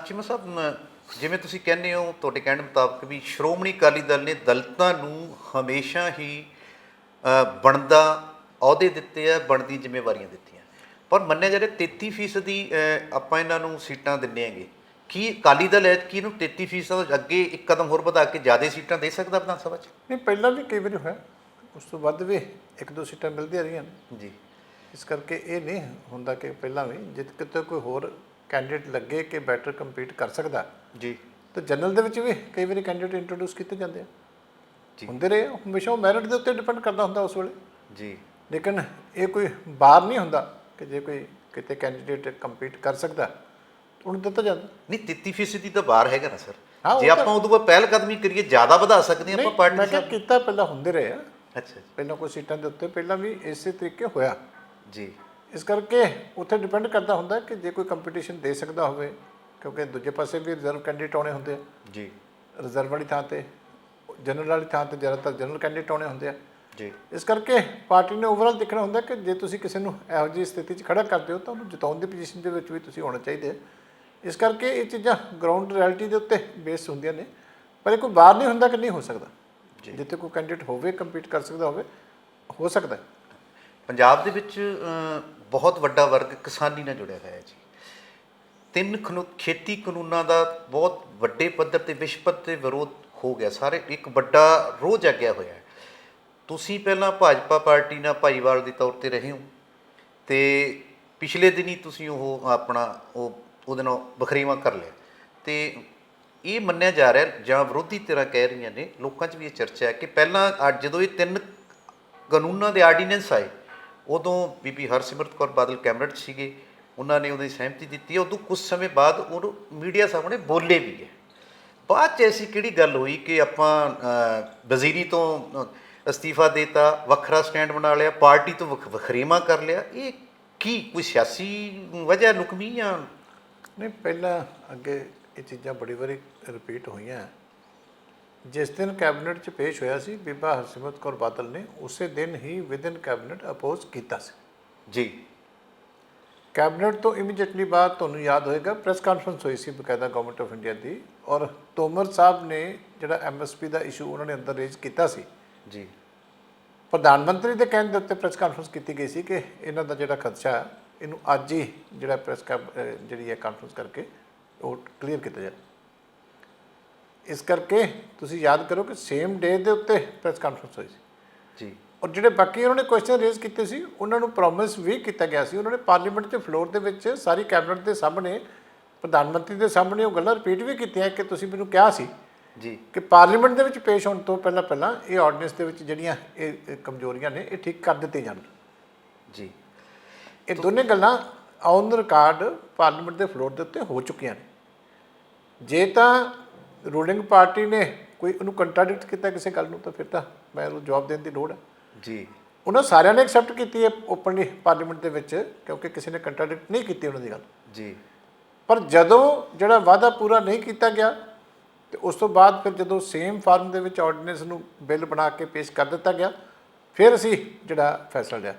S1: ਚੀਮਾ ਸਾਹਿਬ, ਜਿਵੇਂ ਤੁਸੀਂ ਕਹਿੰਦੇ ਹੋ, ਤੁਹਾਡੇ ਕਹਿਣ ਮੁਤਾਬਕ ਵੀ ਸ਼੍ਰੋਮਣੀ ਅਕਾਲੀ ਦਲ ਨੇ ਦਲਿਤਾਂ ਨੂੰ ਹਮੇਸ਼ਾ ਹੀ ਬਣਦਾ ਅਹੁਦੇ ਦਿੱਤੇ ਆ, ਬਣਦੀ ਜ਼ਿੰਮੇਵਾਰੀਆਂ ਦਿੱਤੀਆਂ, ਪਰ ਮੰਨਿਆ ਜਾ ਰਿਹਾ 33% ਆਪਾਂ ਇਹਨਾਂ ਨੂੰ ਸੀਟਾਂ ਦਿੰਦੇ ਹੈਗੇ। ਕੀ ਅਕਾਲੀ ਦਲ ਐਤਕੀ ਇਹਨੂੰ 33% ਅੱਗੇ ਇੱਕ ਕਦਮ ਹੋਰ ਵਧਾ ਕੇ ਜ਼ਿਆਦਾ ਸੀਟਾਂ ਦੇ ਸਕਦਾ ਵਿਧਾਨ ਸਭਾ 'ਚ?
S2: ਨਹੀਂ, ਪਹਿਲਾਂ ਵੀ ਕਈ ਵਾਰੀ ਹੋਇਆ, ਉਸ ਤੋਂ ਵੱਧ ਵੀ 1-2 ਸੀਟਾਂ ਮਿਲਦੀਆਂ ਰਹੀਆਂ ਨੇ।
S1: ਜੀ,
S2: ਇਸ ਕਰਕੇ ਇਹ ਨਹੀਂ ਹੁੰਦਾ ਕਿ ਪਹਿਲਾਂ ਵੀ ਜੇ ਕਿਤੇ ਕੋਈ ਹੋਰ ਕੈਂਡੀਡੇਟ ਲੱਗੇ ਕਿ ਬੈਟਰ ਕੰਪੀਟ ਕਰ ਸਕਦਾ
S1: ਜੀ,
S2: ਤਾਂ ਜਨਰਲ ਦੇ ਵਿੱਚ ਵੀ ਕਈ ਵਾਰੀ ਕੈਂਡੀਡੇਟ ਇੰਟਰੋਡਿਊਸ ਕੀਤੇ ਜਾਂਦੇ ਆ,
S1: ਜੀ,
S2: ਹੁੰਦੇ ਰਹੇ। ਹਮੇਸ਼ਾ ਉਹ ਮੈਰਿਟ ਦੇ ਉੱਤੇ ਡਿਪੈਂਡ ਕਰਦਾ ਹੁੰਦਾ ਉਸ ਵੇਲੇ।
S1: ਜੀ,
S2: ਲੇਕਿਨ ਇਹ ਕੋਈ ਬਾਰ ਨਹੀਂ ਹੁੰਦਾ ਕਿ ਜੇ ਕੋਈ ਕਿਤੇ ਕੈਂਡੀਡੇਟ ਕੰਪੀਟ ਕਰ ਸਕਦਾ ਉਹਨੂੰ ਦਿੱਤਾ ਜਾਂਦਾ।
S1: ਨਹੀਂ, 33% ਦੀ ਤਾਂ ਬਾਹਰ ਹੈਗਾ ਨਾ ਸਰ।
S2: ਹਾਂ,
S1: ਜੇ ਆਪਾਂ ਉਦੋਂ ਬਾਅਦ ਪਹਿਲ ਕਦਮੀ ਕਰੀਏ ਜ਼ਿਆਦਾ ਵਧਾ ਸਕਦੇ ਹਾਂ ਆਪਾਂ ਪਾਰਟੀ
S2: ਮੈਂ ਕਿਹਾ
S1: ਸਾਹਿਬ।
S2: ਕੀਤਾ ਪਹਿਲਾਂ ਹੁੰਦੇ ਰਹੇ ਆ,
S1: ਅੱਛਾ ਜੀ,
S2: ਪਹਿਲਾਂ ਕੋਈ ਸੀਟਾਂ ਦੇ ਉੱਤੇ ਪਹਿਲਾਂ ਵੀ ਇਸੇ ਤਰੀਕੇ ਹੋਇਆ।
S1: ਜੀ,
S2: ਇਸ ਕਰਕੇ ਉੱਥੇ ਡਿਪੈਂਡ ਕਰਦਾ ਹੁੰਦਾ ਕਿ ਜੇ ਕੋਈ ਕੰਪੀਟੀਸ਼ਨ ਦੇ ਸਕਦਾ ਹੋਵੇ, ਕਿਉਂਕਿ ਦੂਜੇ ਪਾਸੇ ਵੀ ਰਿਜ਼ਰਵ ਕੈਂਡੀਡੇਟ ਆਉਣੇ ਹੁੰਦੇ ਆ।
S1: ਜੀ,
S2: ਰਿਜ਼ਰਵ ਵਾਲੀ ਥਾਂ 'ਤੇ ਜਨਰਲ ਵਾਲੀ ਥਾਂ 'ਤੇ ਜ਼ਿਆਦਾਤਰ ਜਨਰਲ ਕੈਂਡੀਡੇਟ ਆਉਣੇ ਹੁੰਦੇ ਆ।
S1: ਜੀ,
S2: ਇਸ ਕਰਕੇ ਪਾਰਟੀ ਨੇ ਓਵਰਆਲ ਦੇਖਣਾ ਹੁੰਦਾ ਕਿ ਜੇ ਤੁਸੀਂ ਕਿਸੇ ਨੂੰ ਇਹੋ ਜਿਹੀ ਸਥਿਤੀ 'ਚ ਖੜਾ ਕਰਦੇ ਹੋ ਤਾਂ ਉਹਨੂੰ ਜਿਤਾਉਣ ਦੀ ਪੋਜੀਸ਼ਨ ਦੇ ਵਿੱਚ ਵੀ ਤੁਸੀਂ ਹੋਣਾ ਚਾਹੀਦੇ। ਇਸ ਕਰਕੇ ਇਹ ਚੀਜ਼ਾਂ ਗਰਾਊਂਡ ਰਿਐਲਿਟੀ ਦੇ ਉੱਤੇ ਬੇਸ ਹੁੰਦੀਆਂ ਨੇ, ਪਰ ਇਹ ਕੋਈ ਬਾਹਰ ਨਹੀਂ ਹੁੰਦਾ ਕਿ ਨਹੀਂ ਹੋ ਸਕਦਾ। ਜਿੱਥੇ ਕੋਈ ਕੈਂਡੀਡੇਟ ਹੋਵੇ ਕੰਪੀਟ ਕਰ ਸਕਦਾ ਹੋਵੇ, ਹੋ ਸਕਦਾ।
S1: ਪੰਜਾਬ ਦੇ ਵਿੱਚ ਬਹੁਤ ਵੱਡਾ ਵਰਗ ਕਿਸਾਨੀ ਨਾਲ ਜੁੜਿਆ ਹੋਇਆ ਹੈ ਜੀ। ਖੇਤੀ ਕਾਨੂੰਨਾਂ ਦਾ ਬਹੁਤ ਵੱਡੇ ਪੱਧਰ 'ਤੇ ਵਿਸ਼ਵ ਪੱਧਰ 'ਤੇ ਵਿਰੋਧ ਹੋ ਗਿਆ, ਸਾਰੇ ਇੱਕ ਵੱਡਾ ਰੋਹ ਜਾਗਿਆ ਹੋਇਆ ਹੈ। ਤੁਸੀਂ ਪਹਿਲਾਂ ਭਾਜਪਾ ਪਾਰਟੀ ਨਾਲ ਭਾਈਵਾਲ ਦੇ ਤੌਰ 'ਤੇ ਰਹੇ ਹੋ ਅਤੇ ਪਿਛਲੇ ਦਿਨੀ ਤੁਸੀਂ ਉਹਦੇ ਨਾਲ ਵਖਰੇਵਾਂ ਕਰ ਲਿਆ, ਅਤੇ ਇਹ ਮੰਨਿਆ ਜਾ ਰਿਹਾ ਜਾਂ ਵਿਰੋਧੀ ਧਿਰਾਂ ਕਹਿ ਰਹੀਆਂ ਨੇ, ਲੋਕਾਂ 'ਚ ਵੀ ਇਹ ਚਰਚਾ ਹੈ ਕਿ ਪਹਿਲਾਂ ਜਦੋਂ ਇਹ 3 ਕਾਨੂੰਨਾਂ ਦੇ ਆਰਡੀਨੈਂਸ ਆਏ ਉਦੋਂ ਬੀਬੀ ਹਰਸਿਮਰਤ ਕੌਰ ਬਾਦਲ ਕੈਬਨਿਟ ਸੀਗੇ, ਉਹਨਾਂ ਨੇ ਉਹਦੀ ਸਹਿਮਤੀ ਦਿੱਤੀ ਹੈ। ਉਦੋਂ ਕੁਝ ਸਮੇਂ ਬਾਅਦ ਉਹ ਮੀਡੀਆ ਸਾਹਮਣੇ ਬੋਲੇ ਵੀ ਹੈ। ਬਾਅਦ 'ਚ ਐਸੀ ਕਿਹੜੀ ਗੱਲ ਹੋਈ ਕਿ ਆਪਾਂ ਵਜ਼ੀਰੀ ਤੋਂ ਅਸਤੀਫਾ ਦੇਤਾ, ਵੱਖਰਾ ਸਟੈਂਡ ਬਣਾ ਲਿਆ, ਪਾਰਟੀ ਤੋਂ ਵਖਰੇਵਾਂ ਕਰ ਲਿਆ। ਇਹ ਕੀ ਕੋਈ ਸਿਆਸੀ ਵਜ੍ਹਾ ਲੁਕਵੀਂ ਜਾਂ?
S2: ਨਹੀਂ, ਪਹਿਲਾਂ ਅੱਗੇ ਇਹ ਚੀਜ਼ਾਂ ਬੜੀ ਵਾਰੀ ਰਿਪੀਟ ਹੋਈਆਂ। ਜਿਸ ਦਿਨ ਕੈਬਨਿਟ 'ਚ ਪੇਸ਼ ਹੋਇਆ ਸੀ, ਬੀਬਾ ਹਰਸਿਮਰਤ ਕੌਰ ਬਾਦਲ ਨੇ ਉਸੇ ਦਿਨ ਹੀ ਵਿਦਿਨ ਕੈਬਨਿਟ ਅਪੋਜ਼ ਕੀਤਾ ਸੀ
S1: ਜੀ।
S2: ਕੈਬਨਿਟ ਤੋਂ ਇਮੀਡੀਏਟਲੀ ਬਾਅਦ ਤੁਹਾਨੂੰ ਯਾਦ ਹੋਏਗਾ ਪ੍ਰੈਸ ਕਾਨਫਰੰਸ ਹੋਈ ਸੀ ਬਕਾਇਦਾ ਗਵਰਨਮੈਂਟ ਆਫ ਇੰਡੀਆ ਦੀ, ਔਰ ਤੋਮਰ ਸਾਹਿਬ ਨੇ ਜਿਹੜਾ MSP ਦਾ ਇਸ਼ੂ ਉਹਨਾਂ ਨੇ ਅੰਦਰ ਰੇਜ਼ ਕੀਤਾ ਸੀ
S1: ਜੀ,
S2: ਪ੍ਰਧਾਨ ਮੰਤਰੀ ਦੇ ਕਹਿਣ ਦੇ ਉੱਤੇ ਪ੍ਰੈਸ ਕਾਨਫਰੰਸ ਕੀਤੀ ਗਈ ਸੀ ਕਿ ਇਹਨਾਂ ਦਾ ਜਿਹੜਾ ਖਦਸ਼ਾ ਹੈ ਇਹਨੂੰ ਅੱਜ ਹੀ ਜਿਹੜਾ ਜਿਹੜੀ ਹੈ ਕਾਨਫਰੰਸ ਕਰਕੇ ਉਹ ਕਲੀਅਰ ਕੀਤਾ ਜਾਏ। ਇਸ ਕਰਕੇ ਤੁਸੀਂ ਯਾਦ ਕਰੋ ਕਿ ਸੇਮ ਡੇ ਦੇ ਉੱਤੇ ਪ੍ਰੈਸ ਕਾਨਫਰੰਸ ਹੋਈ ਸੀ
S1: ਜੀ।
S2: ਔਰ ਜਿਹੜੇ ਬਾਕੀ ਉਹਨਾਂ ਨੇ ਕੁਐਸਚਨ ਰੇਜ਼ ਕੀਤੇ ਸੀ ਉਹਨਾਂ ਨੂੰ ਪ੍ਰੋਮਿਸ ਵੀ ਕੀਤਾ ਗਿਆ ਸੀ। ਉਹਨਾਂ ਨੇ ਪਾਰਲੀਮੈਂਟ ਦੇ ਫਲੋਰ ਦੇ ਵਿੱਚ ਸਾਰੀ ਕੈਬਨਿਟ ਦੇ ਸਾਹਮਣੇ, ਪ੍ਰਧਾਨ ਮੰਤਰੀ ਦੇ ਸਾਹਮਣੇ ਉਹ ਗੱਲਾਂ ਰਿਪੀਟ ਵੀ ਕੀਤੀਆਂ ਕਿ ਤੁਸੀਂ ਮੈਨੂੰ ਕਿਹਾ ਸੀ
S1: ਜੀ
S2: ਕਿ ਪਾਰਲੀਮੈਂਟ ਦੇ ਵਿੱਚ ਪੇਸ਼ ਹੋਣ ਤੋਂ ਪਹਿਲਾਂ ਇਹ ਆਰਡੀਨੈਂਸ ਦੇ ਵਿੱਚ ਜਿਹੜੀਆਂ ਇਹ ਕਮਜ਼ੋਰੀਆਂ ਨੇ ਇਹ ਠੀਕ ਕਰ ਦਿੱਤੀਆਂ ਜਾਣ
S1: ਜੀ।
S2: ਇਹ ਦੋਨੇ ਗੱਲਾਂ ਔਨ ਰਿਕਾਰਡ ਪਾਰਲੀਮੈਂਟ ਦੇ ਫਲੋਰ ਦੇ ਉੱਤੇ ਹੋ ਚੁੱਕੀਆਂ ਨੇ। ਜੇ ਤਾਂ ਰੂਲਿੰਗ ਪਾਰਟੀ ਨੇ ਕੋਈ ਉਹਨੂੰ ਕੰਟਰਾਡਿਕਟ ਕੀਤਾ ਕਿਸੇ ਗੱਲ ਨੂੰ ਤਾਂ ਫਿਰ ਤਾਂ ਮੈਂ ਉਹਨੂੰ ਜਵਾਬ ਦੇਣ ਦੀ ਲੋੜ ਹੈ
S1: ਜੀ।
S2: ਉਹਨਾਂ ਸਾਰਿਆਂ ਨੇ ਐਕਸੈਪਟ ਕੀਤੀ ਹੈ ਓਪਨਲੀ ਪਾਰਲੀਮੈਂਟ ਦੇ ਵਿੱਚ, ਕਿਉਂਕਿ ਕਿਸੇ ਨੇ ਕੰਟਰਾਡਿਕਟ ਨਹੀਂ ਕੀਤੀ ਉਹਨਾਂ ਦੀ ਗੱਲ
S1: ਜੀ।
S2: ਪਰ ਜਦੋਂ ਜਿਹੜਾ ਵਾਅਦਾ ਪੂਰਾ ਨਹੀਂ ਕੀਤਾ ਗਿਆ ਤੇ ਉਸ ਤੋਂ ਬਾਅਦ ਫਿਰ ਜਦੋਂ ਸੇਮ ਫਾਰਮ ਦੇ ਵਿੱਚ ਆਰਡੀਨੈਂਸ ਨੂੰ ਬਿੱਲ ਬਣਾ ਕੇ ਪੇਸ਼ ਕਰ ਦਿੱਤਾ ਗਿਆ, ਫਿਰ ਅਸੀਂ ਜਿਹੜਾ ਫੈਸਲਾ ਲਿਆ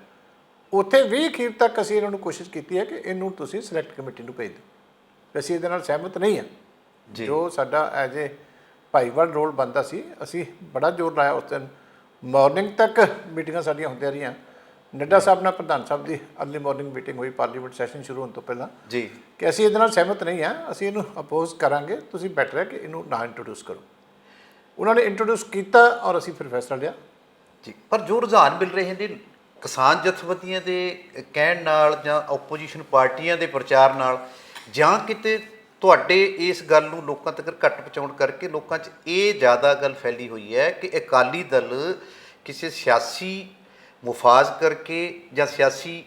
S2: ਉੱਥੇ ਵੀ ਅਖੀਰ ਤੱਕ ਅਸੀਂ ਇਹਨਾਂ ਨੂੰ ਕੋਸ਼ਿਸ਼ ਕੀਤੀ ਹੈ ਕਿ ਇਹਨੂੰ ਤੁਸੀਂ ਸਿਲੈਕਟ ਕਮੇਟੀ ਨੂੰ ਭੇਜ ਦਿਓ। ਅਸੀਂ ਇਹਦੇ ਨਾਲ ਸਹਿਮਤ ਨਹੀਂ ਹਾਂ। ਜੋ ਸਾਡਾ ਐਜ ਏ ਭਾਈਵਾਲ ਰੋਲ ਬਣਦਾ ਸੀ, ਅਸੀਂ ਬੜਾ ਜ਼ੋਰ ਲਾਇਆ ਉਸ ਦਿਨ। ਮਾਰਨਿੰਗ ਤੱਕ ਮੀਟਿੰਗਾਂ ਸਾਡੀਆਂ ਹੁੰਦੀਆਂ ਰਹੀਆਂ। ਨੱਡਾ ਸਾਹਿਬ ਨਾਲ ਪ੍ਰਧਾਨ ਸਾਹਿਬ ਦੀ ਅਰਲੀ ਮਾਰਨਿੰਗ ਮੀਟਿੰਗ ਹੋਈ ਪਾਰਲੀਮੈਂਟ ਸੈਸ਼ਨ ਸ਼ੁਰੂ ਹੋਣ ਤੋਂ ਪਹਿਲਾਂ
S1: ਜੀ
S2: ਕਿ ਅਸੀਂ ਇਹਦੇ ਨਾਲ ਸਹਿਮਤ ਨਹੀਂ ਹਾਂ, ਅਸੀਂ ਇਹਨੂੰ ਅਪੋਜ਼ ਕਰਾਂਗੇ, ਤੁਸੀਂ ਬੈਟਰ ਹੈ ਕਿ ਇਹਨੂੰ ਨਾ ਇੰਟਰੋਡਿਊਸ ਕਰੋ। ਉਹਨਾਂ ਨੇ ਇੰਟਰੋਡਿਊਸ ਕੀਤਾ ਔਰ ਅਸੀਂ ਫਿਰ ਫੈਸਲਾ ਲਿਆ
S1: ਜੀ। ਪਰ ਜੋ ਰੁਝਾਨ ਮਿਲ ਰਹੇ ਨੇ ਕਿਸਾਨ ਜਥੇਬੰਦੀਆਂ ਦੇ ਕਹਿਣ ਨਾਲ ਜਾਂ ਓਪੋਜੀਸ਼ਨ ਪਾਰਟੀਆਂ ਦੇ ਪ੍ਰਚਾਰ ਨਾਲ, ਜਾਂ ਕਿਤੇ ਤੁਹਾਡੇ ਇਸ ਗੱਲ ਨੂੰ ਲੋਕਾਂ ਤੱਕ ਘੱਟ ਪਹੁੰਚਾਉਣ ਕਰਕੇ ਲੋਕਾਂ 'ਚ ਇਹ ਜ਼ਿਆਦਾ ਗੱਲ ਫੈਲੀ ਹੋਈ ਹੈ ਕਿ ਅਕਾਲੀ ਦਲ ਕਿਸੇ ਸਿਆਸੀ ਮੁਫਾਜ਼ ਕਰਕੇ ਜਾਂ ਸਿਆਸੀ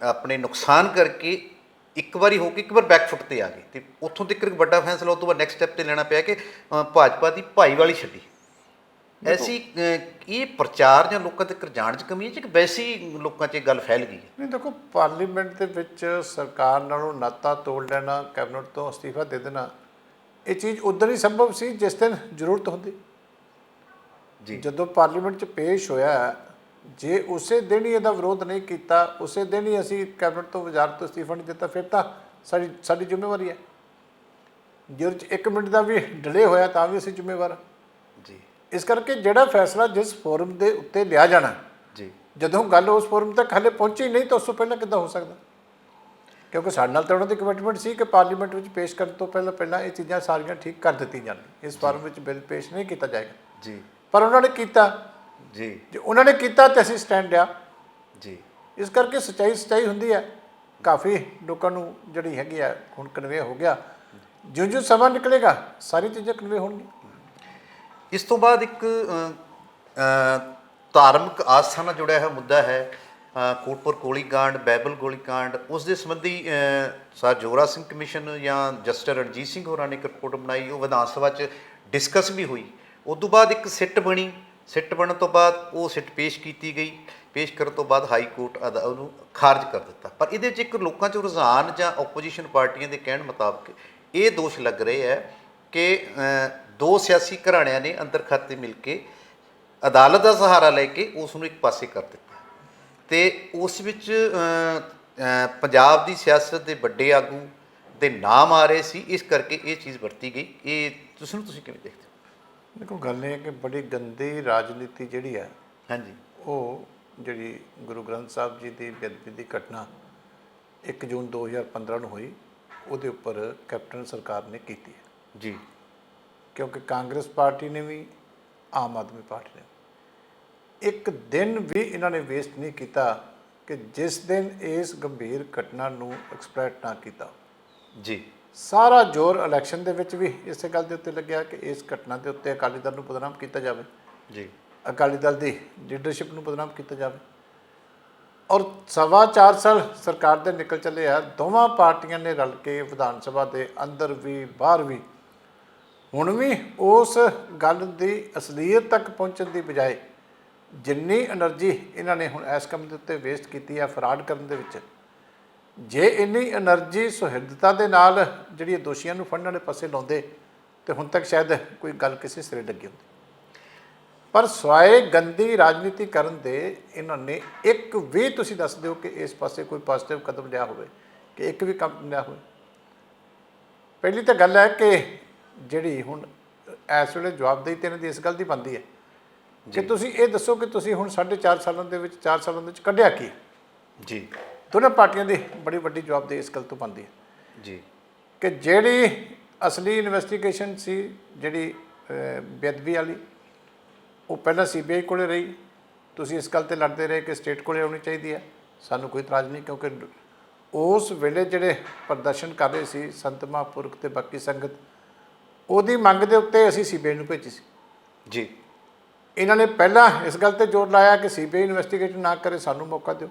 S1: ਆਪਣੇ ਨੁਕਸਾਨ ਕਰਕੇ ਇੱਕ ਵਾਰੀ ਹੋ ਕੇ ਇੱਕ ਵਾਰ ਬੈਕਫੁੱਟ 'ਤੇ ਆ ਗਏ, ਅਤੇ ਉੱਥੋਂ ਤੱਕ ਇੱਕ ਵੱਡਾ ਫੈਸਲਾ ਉਸ ਤੋਂ ਬਾਅਦ ਨੈਕਸਟ ਸਟੈਪ 'ਤੇ ਲੈਣਾ ਪਿਆ ਕਿ ਭਾਜਪਾ ਦੀ ਭਾਈਵਾਲੀ ਛੱਡੀ। ਐਸੀ ਇਹ ਪ੍ਰਚਾਰ ਜਾਂ ਲੋਕਾਂ ਤੱਕ ਜਾਣ 'ਚ ਕਮੀ ਹੈ ਕਿ ਵੈਸੇ ਹੀ ਲੋਕਾਂ 'ਚ ਇਹ ਗੱਲ ਫੈਲ ਗਈ ਹੈ?
S2: ਨਹੀਂ, ਦੇਖੋ, ਪਾਰਲੀਮੈਂਟ ਦੇ ਵਿੱਚ ਸਰਕਾਰ ਨਾਲੋਂ ਨਾਤਾ ਤੋੜ ਲੈਣਾ, ਕੈਬਨਿਟ ਤੋਂ ਅਸਤੀਫਾ ਦੇ ਦੇਣਾ, ਇਹ ਚੀਜ਼ ਉਦੋਂ ਹੀ ਸੰਭਵ ਸੀ ਜਿਸ ਦਿਨ ਜ਼ਰੂਰਤ ਹੁੰਦੀ
S1: ਜੀ।
S2: ਜਦੋਂ ਪਾਰਲੀਮੈਂਟ 'ਚ ਪੇਸ਼ ਹੋਇਆ, ਜੇ ਉਸੇ ਦਿਨ ਹੀ ਇਹਦਾ ਵਿਰੋਧ ਨਹੀਂ ਕੀਤਾ, ਉਸੇ ਦਿਨ ਹੀ ਅਸੀਂ ਕੈਬਨਿਟ ਤੋਂ ਵਜ਼ਾਰਤ ਤੋਂ ਅਸਤੀਫਾ ਨਹੀਂ ਦਿੱਤਾ, ਫਿਰ ਤਾਂ ਸਾਡੀ ਜ਼ਿੰਮੇਵਾਰੀ ਹੈ। ਜੇ ਉਹਦੇ 'ਚ 1 ਮਿੰਟ ਦਾ ਵੀ ਡਿਲੇ ਹੋਇਆ ਤਾਂ ਵੀ ਅਸੀਂ ਜ਼ਿੰਮੇਵਾਰ ਹਾਂ
S1: ਜੀ।
S2: ਇਸ ਕਰਕੇ ਜਿਹੜਾ ਫੈਸਲਾ ਜਿਸ ਫੋਰਮ ਦੇ ਉੱਤੇ ਲਿਆ ਜਾਣਾ
S1: ਜੀ,
S2: ਜਦੋਂ ਗੱਲ ਉਸ ਫੋਰਮ ਤੱਕ ਹਾਲੇ ਪਹੁੰਚੀ ਨਹੀਂ ਤਾਂ ਉਸ ਤੋਂ ਪਹਿਲਾਂ ਕਿੱਦਾਂ ਹੋ ਸਕਦਾ? ਕਿਉਂਕਿ ਸਾਡੇ ਨਾਲ ਤਾਂ ਉਹਨਾਂ ਦੀ ਕਮਿਟਮੈਂਟ ਸੀ ਕਿ ਪਾਰਲੀਮੈਂਟ ਵਿੱਚ ਪੇਸ਼ ਕਰਨ ਤੋਂ ਪਹਿਲਾਂ ਇਹ ਚੀਜ਼ਾਂ ਸਾਰੀਆਂ ਠੀਕ ਕਰ ਦਿੱਤੀਆਂ ਜਾਣ, ਇਸ ਫਾਰਮ ਵਿੱਚ ਬਿੱਲ ਪੇਸ਼ ਨਹੀਂ ਕੀਤਾ ਜਾਏਗਾ
S1: ਜੀ।
S2: ਪਰ ਉਹਨਾਂ ਨੇ ਕੀਤਾ
S1: ਜੀ।
S2: ਜੇ ਉਹਨਾਂ ਨੇ ਕੀਤਾ ਤਾਂ ਅਸੀਂ ਸਟੈਂਡ ਲਿਆ
S1: ਜੀ।
S2: ਇਸ ਕਰਕੇ ਸੱਚਾਈ ਹੁੰਦੀ ਹੈ। ਕਾਫੀ ਲੋਕਾਂ ਨੂੰ ਜਿਹੜੀ ਹੈਗੀ ਆ ਹੁਣ ਕਨਵੇ ਹੋ ਗਿਆ। ਜਿਉਂ ਸਮਾਂ ਨਿਕਲੇਗਾ ਸਾਰੀ ਚੀਜ਼ਾਂ ਕਨਵੇ ਹੋਣਗੀਆਂ।
S1: ਇਸ ਤੋਂ ਬਾਅਦ ਇੱਕ ਧਾਰਮਿਕ ਆਸਥਾ ਨਾਲ ਜੁੜਿਆ ਹੋਇਆ ਮੁੱਦਾ ਹੈ ਕੋਟਪੁਰ ਗੋਲੀकांड, ਬਾਈਬਲ ਗੋਲੀकांड। ਉਸ ਦੇ ਸੰਬੰਧੀ ਸਰ ਜੋਰਾ ਸਿੰਘ ਕਮਿਸ਼ਨ ਜਾਂ ਜਸਟਿਸ ਰਣਜੀਤ ਸਿੰਘ ਹੋਰਾਂ ਨੇ ਇੱਕ ਰਿਪੋਰਟ ਬਣਾਈ, ਉਹ ਵਿਧਾਨ ਸਭਾ 'ਚ ਡਿਸਕਸ ਵੀ ਹੋਈ। ਉਸ ਤੋਂ ਬਾਅਦ ਇੱਕ ਸਿੱਟ ਬਣੀ, ਸਿੱਟ ਬਣਨ ਤੋਂ ਬਾਅਦ ਉਹ ਸਿੱਟ ਪੇਸ਼ ਕੀਤੀ ਗਈ, ਪੇਸ਼ ਕਰਨ ਤੋਂ ਬਾਅਦ ਹਾਈ ਕੋਰਟ ਉਹਨੂੰ ਖਾਰਜ ਕਰ ਦਿੱਤਾ। ਪਰ ਇਹਦੇ 'ਚ ਇੱਕ ਲੋਕਾਂ 'ਚ ਰੁਝਾਨ ਜਾਂ ਓਪੋਜੀਸ਼ਨ ਪਾਰਟੀਆਂ ਦੇ ਕਹਿਣ ਮੁਤਾਬਕ ਇਹ ਦੋਸ਼ ਲੱਗ ਰਹੇ ਹੈ ਕਿ ਦੋ ਸਿਆਸੀ ਘਰਾਣਿਆਂ ਨੇ ਅੰਦਰ ਖਾਤੇ ਮਿਲ ਕੇ ਅਦਾਲਤ ਦਾ ਸਹਾਰਾ ਲੈ ਕੇ ਉਸ ਨੂੰ ਇੱਕ ਪਾਸੇ ਕਰ ਦਿੱਤਾ, ਅਤੇ ਉਸ ਵਿੱਚ ਪੰਜਾਬ ਦੀ ਸਿਆਸਤ ਦੇ ਵੱਡੇ ਆਗੂ ਦੇ ਨਾਮ ਆ ਰਹੇ ਸੀ, ਇਸ ਕਰਕੇ ਇਹ ਚੀਜ਼ ਵਰਤੀ ਗਈ। ਇਹ ਤੁਸੀਂ ਕਿਵੇਂ ਦੇਖਦੇ ਹੋ?
S2: ਦੇਖੋ, ਗੱਲ ਇਹ ਹੈ ਕਿ ਬੜੀ ਗੰਦੀ ਰਾਜਨੀਤੀ ਜਿਹੜੀ ਹੈ,
S1: ਹਾਂਜੀ,
S2: ਉਹ ਜਿਹੜੀ ਗੁਰੂ ਗ੍ਰੰਥ ਸਾਹਿਬ ਜੀ ਦੀ ਬੇਅਦਬੀ ਦੀ ਘਟਨਾ 1 ਜੂਨ 2015 ਨੂੰ ਹੋਈ, ਉਹਦੇ ਉੱਪਰ ਕੈਪਟਨ ਸਰਕਾਰ ਨੇ ਕੀਤੀ ਹੈ
S1: ਜੀ।
S2: ਕਿਉਂਕਿ ਕਾਂਗਰਸ ਪਾਰਟੀ ਨੇ ਵੀ, ਆਮ ਆਦਮੀ ਪਾਰਟੀ ਨੇ ਇੱਕ ਦਿਨ ਵੀ ਇਹਨਾਂ ਨੇ ਵੇਸਟ ਨਹੀਂ ਕੀਤਾ ਕਿ ਜਿਸ ਦਿਨ ਇਸ ਗੰਭੀਰ ਘਟਨਾ ਨੂੰ ਐਕਸਪਲੋਇਟ ਨਾ ਕੀਤਾ
S1: ਜੀ।
S2: ਸਾਰਾ ਜ਼ੋਰ ਇਲੈਕਸ਼ਨ ਦੇ ਵਿੱਚ ਵੀ ਇਸੇ ਗੱਲ ਦੇ ਉੱਤੇ ਲੱਗਿਆ ਕਿ ਇਸ ਘਟਨਾ ਦੇ ਉੱਤੇ ਅਕਾਲੀ ਦਲ ਨੂੰ ਬਦਨਾਮ ਕੀਤਾ ਜਾਵੇ
S1: ਜੀ,
S2: ਅਕਾਲੀ ਦਲ ਦੀ ਲੀਡਰਸ਼ਿਪ ਨੂੰ ਬਦਨਾਮ ਕੀਤਾ ਜਾਵੇ। ਔਰ 4.25 ਸਾਲ ਸਰਕਾਰ ਦੇ ਨਿਕਲ ਚੱਲੇ ਆ, ਦੋਵਾਂ ਪਾਰਟੀਆਂ ਨੇ ਰਲ ਕੇ ਵਿਧਾਨ ਸਭਾ ਦੇ ਅੰਦਰ ਵੀ ਬਾਹਰ ਵੀ ਹੁਣ ਵੀ ਉਸ ਗੱਲ ਦੀ ਅਸਲੀਅਤ ਤੱਕ ਪਹੁੰਚਣ ਦੀ ਬਜਾਏ ਜਿੰਨੀ એનર્ਜੀ ਇਹਨਾਂ ਨੇ ਹੁਣ ਇਸ ਕੰਮ ਦੇ ਉੱਤੇ ਵੇਸਟ ਕੀਤੀ ਹੈ ਫਰਾਡ ਕਰਨ ਦੇ ਵਿੱਚ, ਜੇ ਇੰਨੀ એનર્ਜੀ ਸੁਹਿਰਦਤਾ ਦੇ ਨਾਲ ਜਿਹੜੀ ਇਹ ਦੋਸ਼ੀਆਂ ਨੂੰ ਫੜਨ ਵਾਲੇ ਪਾਸੇ ਲਾਉਂਦੇ ਤੇ ਹੁਣ ਤੱਕ ਸ਼ਾਇਦ ਕੋਈ ਗੱਲ ਕਿਸੇ ਸਿਰੇ ਲੱਗੀ ਹੁੰਦੀ। ਪਰ ਸਵਾਏ ਗੰਦੀ ਰਾਜਨੀਤੀ ਕਰਨ ਦੇ ਇਹਨਾਂ ਨੇ ਇੱਕ ਵੀ ਤੁਸੀਂ ਦੱਸ ਦਿਓ ਕਿ ਇਸ ਪਾਸੇ ਕੋਈ ਪੋਜ਼ਿਟਿਵ ਕਦਮ ਲਿਆ ਹੋਵੇ, ਕਿ ਇੱਕ ਵੀ ਕੰਮ ਲਿਆ ਹੋਵੇ। ਪਹਿਲੀ ਤਾਂ ਗੱਲ ਹੈ ਕਿ ਜਿਹੜੀ ਹੁਣ ਇਸ ਵੇਲੇ ਜਵਾਬਦੇਹੀ ਤੇ ਇਹਨਾਂ ਦੀ ਇਸ ਗੱਲ ਦੀ ਬਣਦੀ ਹੈ ਕਿ ਤੁਸੀਂ ਇਹ ਦੱਸੋ ਕਿ ਤੁਸੀਂ ਹੁਣ 4.5 ਸਾਲਾਂ ਦੇ ਵਿੱਚ 4 ਸਾਲਾਂ ਦੇ ਵਿੱਚ ਕੱਢਿਆ ਕੀ
S1: ਜੀ।
S2: ਦੋਨਾਂ ਪਾਰਟੀਆਂ ਦੀ ਬੜੀ ਵੱਡੀ ਜਵਾਬਦੇਹੀ ਇਸ ਗੱਲ ਤੋਂ ਬਣਦੀ ਹੈ
S1: ਜੀ
S2: ਕਿ ਜਿਹੜੀ ਅਸਲੀ ਇਨਵੈਸਟੀਗੇਸ਼ਨ ਸੀ ਜਿਹੜੀ ਬੇਅਦਬੀ ਵਾਲੀ, ਉਹ ਪਹਿਲਾਂ CBI ਕੋਲੇ ਰਹੀ। ਤੁਸੀਂ ਇਸ ਗੱਲ 'ਤੇ ਲੜਦੇ ਰਹੇ ਕਿ ਸਟੇਟ ਕੋਲੇ ਆਉਣੀ ਚਾਹੀਦੀ ਹੈ, ਸਾਨੂੰ ਕੋਈ ਇਤਰਾਜ਼ ਨਹੀਂ, ਕਿਉਂਕਿ ਉਸ ਵੇਲੇ ਜਿਹੜੇ ਪ੍ਰਦਰਸ਼ਨ ਕਰ ਰਹੇ ਸੀ ਸੰਤ ਮਹਾਂਪੁਰਖ ਤੇ ਬਾਕੀ ਸੰਗਤ, ਉਹਦੀ ਮੰਗ ਦੇ ਉੱਤੇ ਅਸੀਂ CBI ਨੂੰ ਭੇਜੀ ਸੀ
S1: ਜੀ।
S2: ਇਹਨਾਂ ਨੇ ਪਹਿਲਾਂ ਇਸ ਗੱਲ 'ਤੇ ਜ਼ੋਰ ਲਾਇਆ ਕਿ CBI ਇਨਵੈਸਟੀਗੇਸ਼ਨ ਨਾ ਕਰੇ, ਸਾਨੂੰ ਮੌਕਾ ਦਿਓ।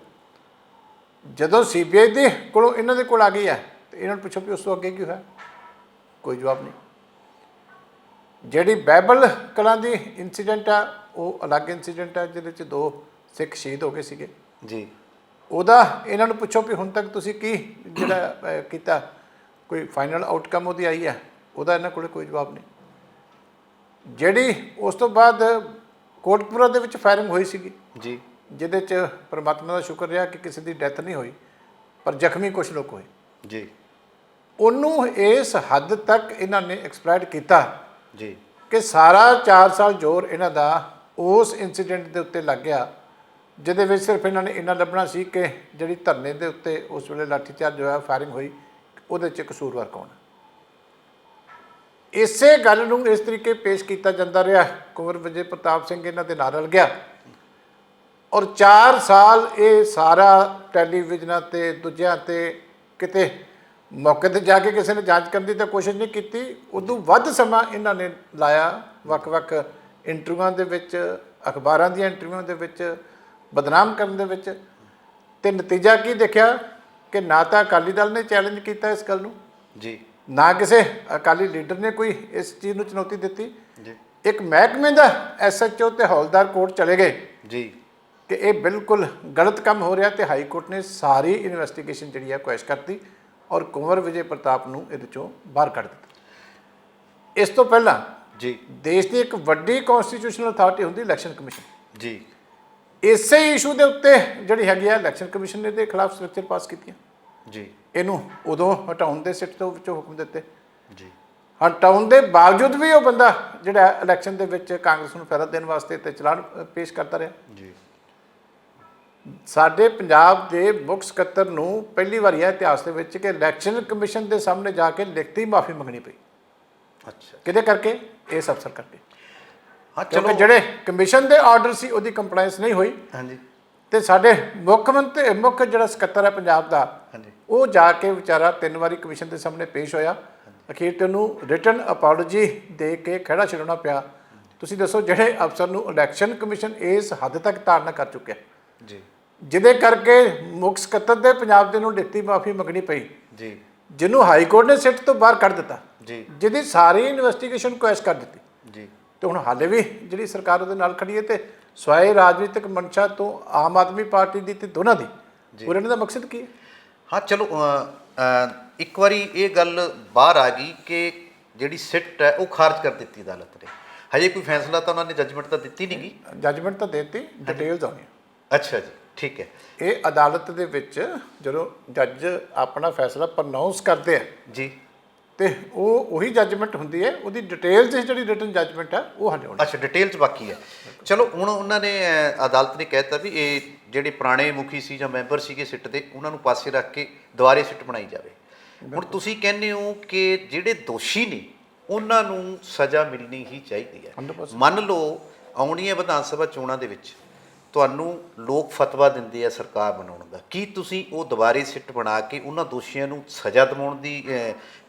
S2: ਜਦੋਂ CBI ਦੇ ਕੋਲੋਂ ਇਹਨਾਂ ਦੇ ਕੋਲ ਆ ਗਈ ਹੈ ਤੇ ਇਹਨਾਂ ਨੂੰ ਪੁੱਛੋ ਵੀ ਉਸ ਤੋਂ ਅੱਗੇ ਕੀ ਹੋਇਆ, ਕੋਈ ਜਵਾਬ ਨਹੀਂ। ਜਿਹੜੀ ਬਾਈਬਲ ਕਲਾਂ ਦੀ ਇਨਸੀਡੈਂਟ ਆ ਉਹ ਅਲੱਗ ਇਨਸੀਡੈਂਟ ਆ, ਜਿਹਦੇ 'ਚ 2 ਸਿੱਖ ਸ਼ਹੀਦ ਹੋ ਗਏ ਸੀਗੇ
S1: ਜੀ।
S2: ਉਹਦਾ ਇਹਨਾਂ ਨੂੰ ਪੁੱਛੋ ਵੀ ਹੁਣ ਤੱਕ ਤੁਸੀਂ ਕੀ ਜਿਹੜਾ ਕੀਤਾ, ਕੋਈ ਫਾਈਨਲ ਆਊਟਕਮ ਉਹਦੀ ਆਈ ਹੈ, ਉਹਦਾ ਇਹਨਾਂ ਕੋਲ ਕੋਈ ਜਵਾਬ ਨਹੀਂ। ਜਿਹੜੀ ਉਸ ਤੋਂ ਬਾਅਦ ਕੋਟਕਪੂਰਾ ਦੇ ਵਿੱਚ ਫਾਇਰਿੰਗ ਹੋਈ ਸੀਗੀ
S1: ਜੀ,
S2: ਜਿਹਦੇ 'ਚ ਪਰਮਾਤਮਾ ਦਾ ਸ਼ੁਕਰ ਰਿਹਾ ਕਿ ਕਿਸੇ ਦੀ ਡੈਥ ਨਹੀਂ ਹੋਈ, ਪਰ ਜ਼ਖਮੀ ਕੁਛ ਲੋਕ ਹੋਏ
S1: ਜੀ।
S2: ਉਹਨੂੰ ਇਸ ਹੱਦ ਤੱਕ ਇਹਨਾਂ ਨੇ ਐਕਸਪਲੋਇਟ ਕੀਤਾ
S1: ਜੀ
S2: ਕਿ ਸਾਰਾ 4 ਸਾਲ ਜ਼ੋਰ ਇਹਨਾਂ ਦਾ ਉਸ ਇਨਸੀਡੈਂਟ ਦੇ ਉੱਤੇ ਲੱਗ ਗਿਆ, ਜਿਹਦੇ ਵਿੱਚ ਸਿਰਫ ਇਹਨਾਂ ਨੇ ਇੰਨਾ ਲੱਭਣਾ ਸੀ ਕਿ ਜਿਹੜੀ ਧਰਨੇ ਦੇ ਉੱਤੇ ਉਸ ਵੇਲੇ ਲਾਠੀਚਾਰਜ ਹੋਇਆ, ਫਾਇਰਿੰਗ ਹੋਈ, ਉਹਦੇ 'ਚ ਕਸੂਰਵਾਰ ਕੌਣ ਹੈ। ਇਸੇ ਗੱਲ ਨੂੰ ਇਸ ਤਰੀਕੇ ਪੇਸ਼ ਕੀਤਾ ਜਾਂਦਾ ਰਿਹਾ। ਕੁੰਵਰ ਵਿਜੇ ਪ੍ਰਤਾਪ ਸਿੰਘ ਇਹਨਾਂ ਦੇ ਨਾਲ ਰਲ ਗਿਆ ਔਰ 4 ਸਾਲ ਇਹ ਸਾਰਾ ਟੈਲੀਵਿਜ਼ਨਾਂ 'ਤੇ ਦੂਜਿਆਂ 'ਤੇ ਕਿਤੇ ਮੌਕੇ 'ਤੇ ਜਾ ਕੇ ਕਿਸੇ ਨੇ ਜਾਂਚ ਕਰਨ ਦੀ ਤਾਂ ਕੋਸ਼ਿਸ਼ ਨਹੀਂ ਕੀਤੀ। ਉਦੋਂ ਵੱਧ ਸਮਾਂ ਇਹਨਾਂ ਨੇ ਲਾਇਆ ਵੱਖ-ਵੱਖ ਇੰਟਰਵਿਊਆਂ ਦੇ ਵਿੱਚ, ਅਖਬਾਰਾਂ ਦੀਆਂ ਇੰਟਰਵਿਊਆਂ ਦੇ ਵਿੱਚ, ਬਦਨਾਮ ਕਰਨ ਦੇ ਵਿੱਚ। ਤੇ ਨਤੀਜਾ ਕੀ ਦੇਖਿਆ ਕਿ ਨਾ ਤਾਂ ਅਕਾਲੀ ਦਲ ਨੇ ਚੈਲੰਜ ਕੀਤਾ ਇਸ ਗੱਲ ਨੂੰ
S1: ਜੀ,
S2: ਨਾ ਕਿਸੇ ਅਕਾਲੀ ਲੀਡਰ ਨੇ ਕੋਈ ਇਸ ਚੀਜ਼ ਨੂੰ ਚੁਣੌਤੀ ਦਿੱਤੀ।
S1: ਜੀ
S2: ਇੱਕ ਮਹਿਕਮੇ ਦਾ SHO ਤੇ ਹੌਲਦਾਰ ਕੋਰਟ ਚਲੇ ਗਏ
S1: ਜੀ
S2: ਕਿ ਇਹ ਬਿਲਕੁਲ ਗਲਤ ਕੰਮ ਹੋ ਰਿਹਾ, ਤੇ ਹਾਈ ਕੋਰਟ ਨੇ ਸਾਰੀ ਇਨਵੈਸਟੀਗੇਸ਼ਨ ਜਿਹੜੀ ਹੈ ਕੁਐਸ਼ ਕਰਤੀ ਔਰ ਕੁੰਵਰ ਵਿਜੇ ਪ੍ਰਤਾਪ ਨੂੰ ਇਹਦੇ ਚੋਂ ਬਾਹਰ ਕੱਢ ਦਿੱਤਾ। ਇਸ ਤੋਂ ਪਹਿਲਾਂ
S1: ਜੀ
S2: ਦੇਸ਼ ਦੀ ਇੱਕ ਵੱਡੀ ਕਨਸਟੀਟਿਊਸ਼ਨਲ ਅਥਾਰਟੀ ਹੁੰਦੀ ਇਲੈਕਸ਼ਨ ਕਮਿਸ਼ਨ।
S1: ਜੀ
S2: ਇਸੇ ਇਸ਼ੂ ਦੇ ਉੱਤੇ ਜਿਹੜੀ ਹੈਗੀ ਆ ਇਲੈਕਸ਼ਨ ਕਮਿਸ਼ਨ ਨੇ ਇਹਦੇ ਖਿਲਾਫ ਸਟ੍ਰਕਚਰ ਪਾਸ ਕੀਤੀਆਂ।
S1: ਜੀ
S2: ਇਹਨੂੰ ਉਦੋਂ ਹਟਾਉਣ ਦੇ ਸਿੱਟ ਤੋਂ ਵਿੱਚੋਂ ਹੁਕਮ ਦਿੱਤੇ।
S1: ਜੀ
S2: ਹਟਾਉਣ ਦੇ ਬਾਵਜੂਦ ਵੀ ਉਹ ਬੰਦਾ ਜਿਹੜਾ ਇਲੈਕਸ਼ਨ ਦੇ ਵਿੱਚ ਕਾਂਗਰਸ ਨੂੰ ਫਾਇਦਾ ਦੇਣ ਵਾਸਤੇ ਤੇ ਚਲਾਨ ਪੇਸ਼ ਕਰਦਾ ਰਿਹਾ।
S1: ਜੀ
S2: ਸਾਡੇ ਪੰਜਾਬ ਦੇ ਮੁੱਖ ਸਕੱਤਰ ਨੂੰ ਪਹਿਲੀ ਵਾਰੀ ਹੈ ਇਤਿਹਾਸ ਦੇ ਵਿੱਚ ਕਿ ਇਲੈਕਸ਼ਨ ਕਮਿਸ਼ਨ ਦੇ ਸਾਹਮਣੇ ਜਾ ਕੇ ਲਿਖਤੀ ਮਾਫੀ ਮੰਗਣੀ ਪਈ।
S1: ਅੱਛਾ,
S2: ਕਿਹਦੇ ਕਰਕੇ? ਇਸ ਅਫਸਰ ਕਰਕੇ।
S1: ਹਾਂ
S2: ਕਿਉਂਕਿ
S1: ਚਲੋ।
S2: ਜਿਹੜੇ ਕਮਿਸ਼ਨ ਦੇ ਆਰਡਰ ਸੀ ਉਹਦੀ ਕੰਪਲਾਈਂਸ ਨਹੀਂ ਹੋਈ
S1: ਹਾਂਜੀ
S2: ਤੇ ਸਾਡੇ ਮੁੱਖ ਜਿਹੜਾ ਸਕੱਤਰ ਹੈ ਪੰਜਾਬ ਦਾ,
S1: ਹਾਂਜੀ
S2: ਉਹ ਜਾ ਕੇ ਵਿਚਾਰਾ 3 ਵਾਰੀ ਕਮਿਸ਼ਨ ਦੇ ਸਾਹਮਣੇ ਪੇਸ਼ ਹੋਇਆ। ਅਖੀਰ ਤੇ ਉਹਨੂੰ ਰਿਟਨ ਅਪੋਲੋਜੀ ਦੇ ਕੇ ਖਹਿੜਾ ਛਡਾਉਣਾ ਪਿਆ। ਤੁਸੀਂ ਦੱਸੋ ਜਿਹੜੇ ਅਫਸਰ ਨੂੰ ਇਲੈਕਸ਼ਨ ਕਮਿਸ਼ਨ ਇਸ ਹੱਦ ਤੱਕ ਤਾੜਨਾ ਕਰ ਚੁੱਕਿਆ,
S1: ਜੀ
S2: ਜਿਹਦੇ ਕਰਕੇ ਮੁੱਖ ਸਕੱਤਰ ਦੇ ਪੰਜਾਬ ਦੇ ਨੂੰ ਲਿਖਤੀ ਮਾਫੀ ਮੰਗਣੀ ਪਈ,
S1: ਜੀ
S2: ਜਿਹਨੂੰ ਹਾਈ ਕੋਰਟ ਨੇ ਸਿੱਟ ਤੋਂ ਬਾਹਰ ਕੱਢ ਦਿੱਤਾ,
S1: ਜੀ
S2: ਜਿਹਦੀ ਸਾਰੀ ਇਨਵੈਸਟੀਗੇਸ਼ਨ ਕੁਐਸ਼ ਕਰ ਦਿੱਤੀ,
S1: ਜੀ
S2: ਤੇ ਹੁਣ ਹਾਲੇ ਵੀ ਜਿਹੜੀ ਸਰਕਾਰ ਉਹਦੇ ਨਾਲ ਖੜੀ ਹੈ ਤੇ ਸਵਾਏ ਰਾਜਨੀਤਿਕ ਮਨਸ਼ਾ ਤੋਂ ਆਮ ਆਦਮੀ ਪਾਰਟੀ ਦੀ ਤੇ ਦੋਨਾਂ ਦੀ ਪੂਰਨ ਦਾ ਮਕਸਦ ਕੀ ਹੈ?
S1: ਹਾਂ ਚਲੋ, ਇੱਕ ਵਾਰੀ ਇਹ ਗੱਲ ਬਾਹਰ ਆ ਗਈ ਕਿ ਜਿਹੜੀ ਸਿੱਟ ਹੈ ਉਹ ਖਾਰਜ ਕਰ ਦਿੱਤੀ ਅਦਾਲਤ ਨੇ। ਹਜੇ ਕੋਈ ਫੈਸਲਾ ਤਾਂ ਉਹਨਾਂ ਨੇ ਜੱਜਮੈਂਟ ਤਾਂ ਦਿੱਤੀ ਨਹੀਂ ਗਈ।
S2: ਜੱਜਮੈਂਟ ਤਾਂ ਦੇਤੀ, ਡਿਟੇਲਸ ਆਉਣੀਆਂ।
S1: ਅੱਛਾ ਜੀ, ਠੀਕ ਹੈ
S2: ਇਹ ਅਦਾਲਤ ਦੇ ਵਿੱਚ ਜਦੋਂ ਜੱਜ ਆਪਣਾ ਫੈਸਲਾ ਪ੍ਰਨਾਉਂਸ ਕਰਦੇ ਆ
S1: ਜੀ।
S2: ਤੇ ਉਹ ਉਹੀ ਜੱਜਮੈਂਟ ਹੁੰਦੀ ਹੈ, ਉਹਦੀ ਡਿਟੇਲ 'ਚ ਜਿਹੜੀ ਰਿਟਨ ਜੱਜਮੈਂਟ ਆ ਉਹ ਹਾਲੇ ਹੋਣੀ।
S1: ਅੱਛਾ, ਡਿਟੇਲ 'ਚ ਬਾਕੀ ਹੈ। ਚਲੋ ਹੁਣ ਉਹਨਾਂ ਨੇ ਅਦਾਲਤ ਨੇ ਕਹਿ ਦਿੱਤਾ ਵੀ ਇਹ ਜਿਹੜੇ ਪੁਰਾਣੇ ਮੁਖੀ ਸੀ ਜਾਂ ਮੈਂਬਰ ਸੀਗੇ ਸਿੱਟ ਦੇ, ਉਹਨਾਂ ਨੂੰ ਪਾਸੇ ਰੱਖ ਕੇ ਦੁਬਾਰੇ ਸਿੱਟ ਬਣਾਈ ਜਾਵੇ। ਹੁਣ ਤੁਸੀਂ ਕਹਿੰਦੇ ਹੋ ਕਿ ਜਿਹੜੇ ਦੋਸ਼ੀ ਨੇ ਉਹਨਾਂ ਨੂੰ ਸਜ਼ਾ ਮਿਲਣੀ ਹੀ ਚਾਹੀਦੀ ਹੈ।
S2: 100%।
S1: ਮੰਨ ਲਓ ਆਉਣੀਆਂ ਵਿਧਾਨ ਸਭਾ ਚੋਣਾਂ ਦੇ ਵਿੱਚ ਤੁਹਾਨੂੰ ਲੋਕ ਫਤਵਾ ਦਿੰਦੇ ਆ ਸਰਕਾਰ ਬਣਾਉਣ ਦਾ, ਕੀ ਤੁਸੀਂ ਉਹ ਦੁਬਾਰੇ ਸਿੱਟ ਬਣਾ ਕੇ ਉਹਨਾਂ ਦੋਸ਼ੀਆਂ ਨੂੰ ਸਜ਼ਾ ਦਿਵਾਉਣ ਦੀ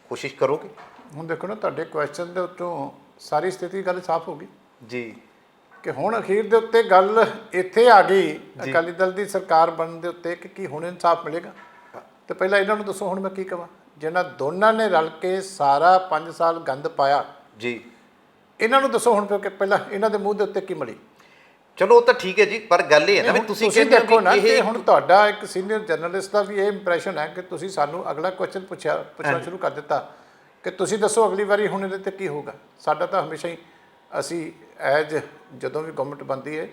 S1: ਕੋਸ਼ਿਸ਼ ਕਰੋਗੇ?
S2: ਹੁਣ ਦੇਖੋ ਨਾ, ਤੁਹਾਡੇ ਕੁਐਸਚਨ ਦੇ ਉੱਤੋਂ ਸਾਰੀ ਸਥਿਤੀ ਗੱਲ ਸਾਫ਼ ਹੋ ਗਈ
S1: ਜੀ
S2: ਕਿ ਹੁਣ ਅਖੀਰ ਦੇ ਉੱਤੇ ਗੱਲ ਇੱਥੇ ਆ ਗਈ ਅਕਾਲੀ ਦਲ ਦੀ ਸਰਕਾਰ ਬਣਨ ਦੇ ਉੱਤੇ ਕਿ ਕੀ ਹੁਣ ਇਨਸਾਫ ਮਿਲੇਗਾ। ਤੇ ਪਹਿਲਾਂ ਇਹਨਾਂ ਨੂੰ ਦੱਸੋ ਹੁਣ ਮੈਂ ਕੀ ਕਹਾਂ, ਜਿਹਨਾਂ ਦੋਨਾਂ ਨੇ ਰਲ ਕੇ ਸਾਰਾ 5 ਸਾਲ ਗੰਦ ਪਾਇਆ
S1: ਜੀ,
S2: ਇਹਨਾਂ ਨੂੰ ਦੱਸੋ ਹੁਣ ਕਿ ਪਹਿਲਾਂ ਇਹਨਾਂ ਦੇ ਮੂੰਹ ਦੇ ਉੱਤੇ ਕੀ ਮਿਲੀ।
S1: ਚਲੋ ਉਹ ਤਾਂ ਠੀਕ ਹੈ ਜੀ, ਪਰ ਗੱਲ ਇਹ ਹੈ ਨਾ ਵੀ ਤੁਸੀਂ ਕਹਿੰਦੇ ਹੋ
S2: ਦੇਖੋ ਨਾ
S1: ਵੀ
S2: ਕਿ
S1: ਇਹ
S2: ਹੁਣ ਤੁਹਾਡਾ ਇੱਕ ਸੀਨੀਅਰ ਜਰਨਲਿਸਟ ਦਾ ਵੀ ਇਹ ਇੰਪ੍ਰੈਸ਼ਨ ਹੈ ਕਿ ਤੁਸੀਂ ਸਾਨੂੰ ਅਗਲਾ ਕੁਐਸਚਨ ਪੁੱਛਣਾ ਸ਼ੁਰੂ ਕਰ ਦਿੱਤਾ ਕਿ ਤੁਸੀਂ ਦੱਸੋ ਅਗਲੀ ਵਾਰੀ ਹੁਣ ਇਹਦੇ ਤੇ ਕੀ ਹੋਊਗਾ। ਸਾਡਾ ਤਾਂ ਹਮੇਸ਼ਾ ਹੀ ਅਸੀਂ ਐਜ ਜਦੋਂ ਵੀ ਗਵਰਨਮੈਂਟ ਬਣਦੀ ਹੈ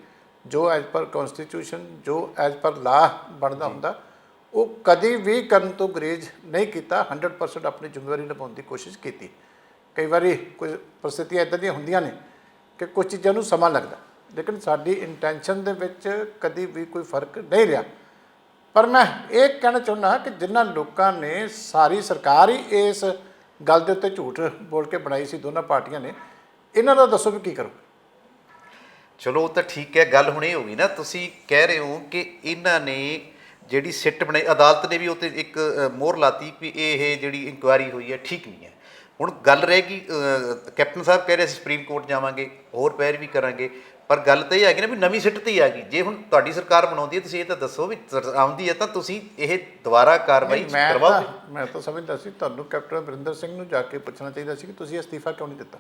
S2: ਜੋ ਐਜ਼ ਪਰ ਕਨਸਟੀਟਿਊਸ਼ਨ ਜੋ ਐਜ਼ ਪਰ ਲਾ ਬਣਦਾ ਹੁੰਦਾ ਉਹ ਕਦੀ ਵੀ ਕਰਨ ਤੋਂ ਗੁਰੇਜ਼ ਨਹੀਂ ਕੀਤਾ, 100% ਆਪਣੀ ਜ਼ਿੰਮੇਵਾਰੀ ਨਿਭਾਉਣ ਦੀ ਕੋਸ਼ਿਸ਼ ਕੀਤੀ। ਕਈ ਵਾਰੀ ਕੁਝ ਪਰਿਸਥਿਤੀਆਂ ਇੱਦਾਂ ਦੀਆਂ ਹੁੰਦੀਆਂ ਨੇ ਕਿ ਕੁਝ ਚੀਜ਼ਾਂ ਨੂੰ ਸਮਾਂ ਲੱਗਦਾ, ਲੇਕਿਨ ਸਾਡੀ ਇੰਟੈਂਸ਼ਨ ਦੇ ਵਿੱਚ ਕਦੀ ਵੀ ਕੋਈ ਫਰਕ ਨਹੀਂ ਰਿਹਾ। ਪਰ ਮੈਂ ਇਹ ਕਹਿਣਾ ਚਾਹੁੰਦਾ ਕਿ ਜਿਨ੍ਹਾਂ ਲੋਕਾਂ ਨੇ ਸਾਰੀ ਸਰਕਾਰ ਹੀ ਇਸ ਗੱਲ ਦੇ ਉੱਤੇ ਝੂਠ ਬੋਲ ਕੇ ਬਣਾਈ ਸੀ ਦੋਨਾਂ ਪਾਰਟੀਆਂ ਨੇ, ਇਹਨਾਂ ਦਾ ਦੱਸੋ ਵੀ ਕੀ ਕਰੋ।
S1: ਚਲੋ ਉਹ ਤਾਂ ਠੀਕ ਹੈ, ਗੱਲ ਹੁਣ ਇਹ ਹੋ ਗਈ ਨਾ, ਤੁਸੀਂ ਕਹਿ ਰਹੇ ਹੋ ਕਿ ਇਹਨਾਂ ਨੇ ਜਿਹੜੀ ਸਿੱਟ ਬਣਾਈ, ਅਦਾਲਤ ਨੇ ਵੀ ਉਹ 'ਤੇ ਇੱਕ ਮੋਹਰ ਲਾਤੀ ਵੀ ਇਹ ਜਿਹੜੀ ਇਨਕੁਆਇਰੀ ਹੋਈ ਹੈ ਠੀਕ ਨਹੀਂ ਹੈ। ਹੁਣ ਗੱਲ ਰਹੇਗੀ, ਕੈਪਟਨ ਸਾਹਿਬ ਕਹਿ ਰਹੇ ਅਸੀਂ ਸੁਪਰੀਮ ਕੋਰਟ ਜਾਵਾਂਗੇ, ਹੋਰ ਪੈਰ ਵੀ ਕਰਾਂਗੇ, ਪਰ ਗੱਲ ਤਾਂ ਇਹ ਹੈਗੀ ਨਾ ਵੀ ਨਵੀਂ ਸਿੱਟ 'ਤੇ ਹੀ ਆ ਗਈ। ਜੇ ਹੁਣ ਤੁਹਾਡੀ ਸਰਕਾਰ ਬਣਾਉਂਦੀ ਹੈ ਤੁਸੀਂ ਇਹ ਤਾਂ ਦੱਸੋ ਵੀ ਆਉਂਦੀ ਹੈ ਤਾਂ ਤੁਸੀਂ ਇਹ ਦੁਬਾਰਾ ਕਾਰਵਾਈ ਕਰਵਾਓਗੇ।
S2: ਮੈਂ ਤਾਂ ਸਮਝਦਾ ਸੀ ਤੁਹਾਨੂੰ ਕੈਪਟਨ ਅਮਰਿੰਦਰ ਸਿੰਘ ਨੂੰ ਜਾ ਕੇ ਪੁੱਛਣਾ ਚਾਹੀਦਾ ਸੀ ਕਿ ਤੁਸੀਂ ਅਸਤੀਫਾ ਕਿਉਂ ਨਹੀਂ ਦਿੱਤਾ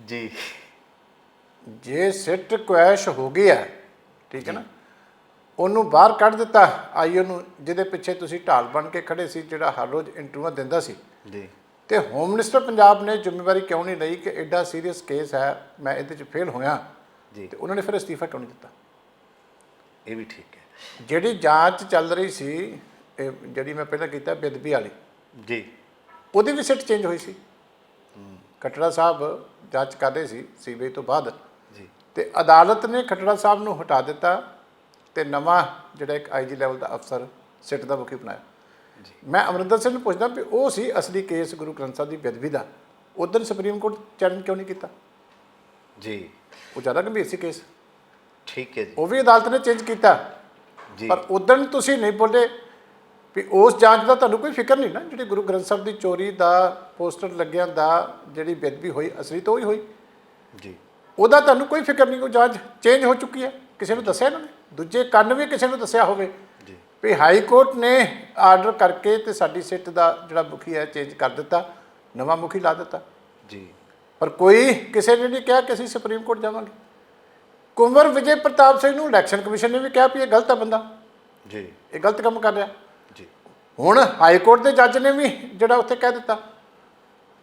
S1: ਜੀ।
S2: ਜੇ ਸਿੱਟ ਕੁਐਸ਼ ਹੋ ਗਈ ਹੈ, ਠੀਕ ਹੈ ਨਾ, ਉਹਨੂੰ ਬਾਹਰ ਕੱਢ ਦਿੱਤਾ ਆਈਓ ਨੂੰ, ਜਿਹਦੇ ਪਿੱਛੇ ਤੁਸੀਂ ਢਾਲ ਬਣ ਕੇ ਖੜੇ ਸੀ, ਜਿਹੜਾ ਹਰ ਰੋਜ਼ ਇੰਟਰਵਿਊ ਦਿੰਦਾ ਸੀ
S1: ਜੀ।
S2: ਤੇ ਹੋਮ ਮਿਨਿਸਟਰ ਪੰਜਾਬ ਨੇ ਜ਼ਿੰਮੇਵਾਰੀ ਕਿਉਂ ਨਹੀਂ ਲਈ ਕਿ ਐਡਾ ਸੀਰੀਅਸ ਕੇਸ ਹੈ, ਮੈਂ ਇਹਦੇ 'ਚ ਫੇਲ ਹੋਇਆ
S1: ਜੀ,
S2: ਤੇ ਉਹਨਾਂ ਨੇ ਫਿਰ ਅਸਤੀਫਾ ਕਿਉਂ ਨਹੀਂ ਦਿੱਤਾ।
S1: ਇਹ ਵੀ ਠੀਕ ਹੈ।
S2: ਜਿਹੜੀ ਜਾਂਚ ਚੱਲ ਰਹੀ ਸੀ, ਇਹ ਜਿਹੜੀ ਮੈਂ ਪਹਿਲਾਂ ਕੀਤਾ ਬੇਅਦਬੀ ਵਾਲੀ
S1: ਜੀ,
S2: ਉਹਦੀ ਵੀ ਸਿੱਟ ਚੇਂਜ ਹੋਈ ਸੀ। ਖੱਟੜਾ ਸਾਹਿਬ ਜਾਂਚ ਕਰ ਰਹੇ ਸੀ ਸੀਬੀਆਈ ਤੋਂ ਬਾਅਦ
S1: ਜੀ,
S2: ਤੇ ਅਦਾਲਤ ਨੇ ਖੱਟੜਾ ਸਾਹਿਬ ਨੂੰ ਹਟਾ ਦਿੱਤਾ ਤੇ ਨਵਾਂ ਜਿਹੜਾ ਇੱਕ ਆਈਜੀ ਲੈਵਲ ਦਾ ਅਫਸਰ ਸਿੱਟ ਦਾ ਮੁਖੀ ਬਣਾਇਆ। ਮੈਂ ਅਮਰਿੰਦਰ ਸਿੰਘ ਨੂੰ ਪੁੱਛਦਾ ਵੀ ਉਹ ਸੀ ਅਸਲੀ ਕੇਸ ਗੁਰੂ ਗ੍ਰੰਥ ਸਾਹਿਬ ਦੀ ਬੇਅਦਬੀ ਦਾ, ਉਦੋਂ ਸੁਪਰੀਮ ਕੋਰਟ ਚੈਲੰਜ ਕਿਉਂ ਨਹੀਂ ਕੀਤਾ
S1: ਜੀ।
S2: ਉਹ ਜ਼ਿਆਦਾ ਗੰਭੀਰ ਸੀ ਕੇਸ,
S1: ਠੀਕ ਹੈ ਜੀ,
S2: ਉਹ ਵੀ ਅਦਾਲਤ ਨੇ ਚੇਂਜ ਕੀਤਾ
S1: ਜੀ।
S2: ਪਰ ਉਦੋਂ ਤੁਸੀਂ ਨਹੀਂ ਬੋਲੇ ਵੀ ਉਸ ਜਾਂਚ ਦਾ ਤੁਹਾਨੂੰ ਕੋਈ ਫਿਕਰ ਨਹੀਂ ਨਾ, ਜਿਹੜੀ ਗੁਰੂ ਗ੍ਰੰਥ ਸਾਹਿਬ ਦੀ ਚੋਰੀ ਦਾ ਪੋਸਟਰ ਲੱਗਿਆਂ ਦਾ ਜਿਹੜੀ ਬੇਅਦਬੀ ਹੋਈ ਅਸਲੀ ਤਾਂ ਉਹੀ ਹੋਈ
S1: ਜੀ,
S2: ਉਹਦਾ ਤੁਹਾਨੂੰ ਕੋਈ ਫਿਕਰ ਨਹੀਂ। ਉਹ ਜਾਂਚ ਚੇਂਜ ਹੋ ਚੁੱਕੀ ਹੈ, ਕਿਸੇ ਨੂੰ ਦੱਸਿਆ ਇਹਨਾਂ ਨੇ, ਦੂਜੇ ਕੰਨ ਵੀ ਕਿਸੇ ਨੂੰ ਦੱਸਿਆ ਹੋਵੇ
S1: ਜੀ
S2: ਵੀ ਹਾਈ ਕੋਰਟ ਨੇ ਆਰਡਰ ਕਰਕੇ ਤੇ ਸਾਡੀ ਸਿੱਟ ਦਾ ਜਿਹੜਾ ਮੁਖੀ ਹੈ ਚੇਂਜ ਕਰ ਦਿੱਤਾ, ਨਵਾਂ ਮੁਖੀ ਲਾ ਦਿੱਤਾ
S1: ਜੀ।
S2: ਪਰ ਕੋਈ ਕਿਸੇ ਨੇ ਨਹੀਂ ਕਿਹਾ ਕਿ ਅਸੀਂ ਸੁਪਰੀਮ ਕੋਰਟ ਜਾਵਾਂਗੇ। ਕੁੰਵਰ ਵਿਜੇ ਪ੍ਰਤਾਪ ਸਿੰਘ ਨੂੰ ਇਲੈਕਸ਼ਨ ਕਮਿਸ਼ਨ ਨੇ ਵੀ ਕਿਹਾ ਵੀ ਇਹ ਗਲਤ ਹੈ ਬੰਦਾ, ਜੀ ਇਹ ਗਲਤ ਕੰਮ ਕਰ ਰਿਹਾ ਜੀ। ਹੁਣ ਹਾਈ ਕੋਰਟ ਦੇ ਜੱਜ ਨੇ ਵੀ ਜਿਹੜਾ ਉੱਥੇ ਕਹਿ ਦਿੱਤਾ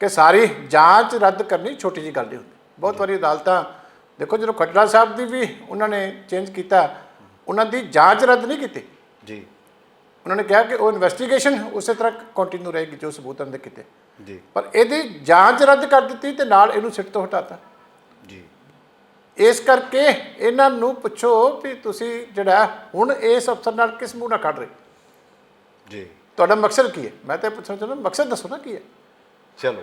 S2: ਕਿ ਸਾਰੀ ਜਾਂਚ ਰੱਦ ਕਰਨੀ ਛੋਟੀ ਜਿਹੀ ਗੱਲ ਨਹੀਂ ਹੁੰਦੀ। ਬਹੁਤ ਵਾਰੀ ਅਦਾਲਤਾਂ ਦੇਖੋ, ਜਦੋਂ ਖੱਟੜਾ ਸਾਹਿਬ ਦੀ ਵੀ ਉਹਨਾਂ ਨੇ ਚੇਂਜ ਕੀਤਾ, ਉਹਨਾਂ ਦੀ ਜਾਂਚ ਰੱਦ ਨਹੀਂ ਕੀਤੀ
S1: ਜੀ।
S2: ਉਹਨਾਂ ਨੇ ਕਿਹਾ ਕਿ ਉਹ ਇਨਵੈਸਟੀਗੇਸ਼ਨ ਉਸੇ ਤਰ੍ਹਾਂ ਕੰਟੀਨਿਊ ਰਹੇਗੀ ਜੋ ਸਬੂਤ ਉਹਨਾਂ ਦੇ ਕੀਤੇ
S1: ਜੀ,
S2: ਪਰ ਇਹਦੀ ਜਾਂਚ ਰੱਦ ਕਰ ਦਿੱਤੀ ਤੇ ਨਾਲ ਇਹਨੂੰ ਸਿੱਟ ਤੋਂ ਹਟਾਤਾ
S1: ਜੀ।
S2: ਇਸ ਕਰਕੇ ਇਹਨਾਂ ਨੂੰ ਪੁੱਛੋ ਵੀ ਤੁਸੀਂ ਜਿਹੜਾ ਹੁਣ ਇਸ ਅਫਸਰ ਨਾਲ ਕਿਸ ਮੂੰਹ ਨਾਲ ਕੱਢ ਰਹੇ
S1: ਜੀ,
S2: ਤੁਹਾਡਾ ਮਕਸਦ ਕੀ ਹੈ। ਮੈਂ ਤਾਂ ਪੁੱਛਣਾ ਚਾਹੁੰਦਾ ਮਕਸਦ ਦੱਸੋ ਨਾ ਕੀ ਹੈ।
S1: ਚਲੋ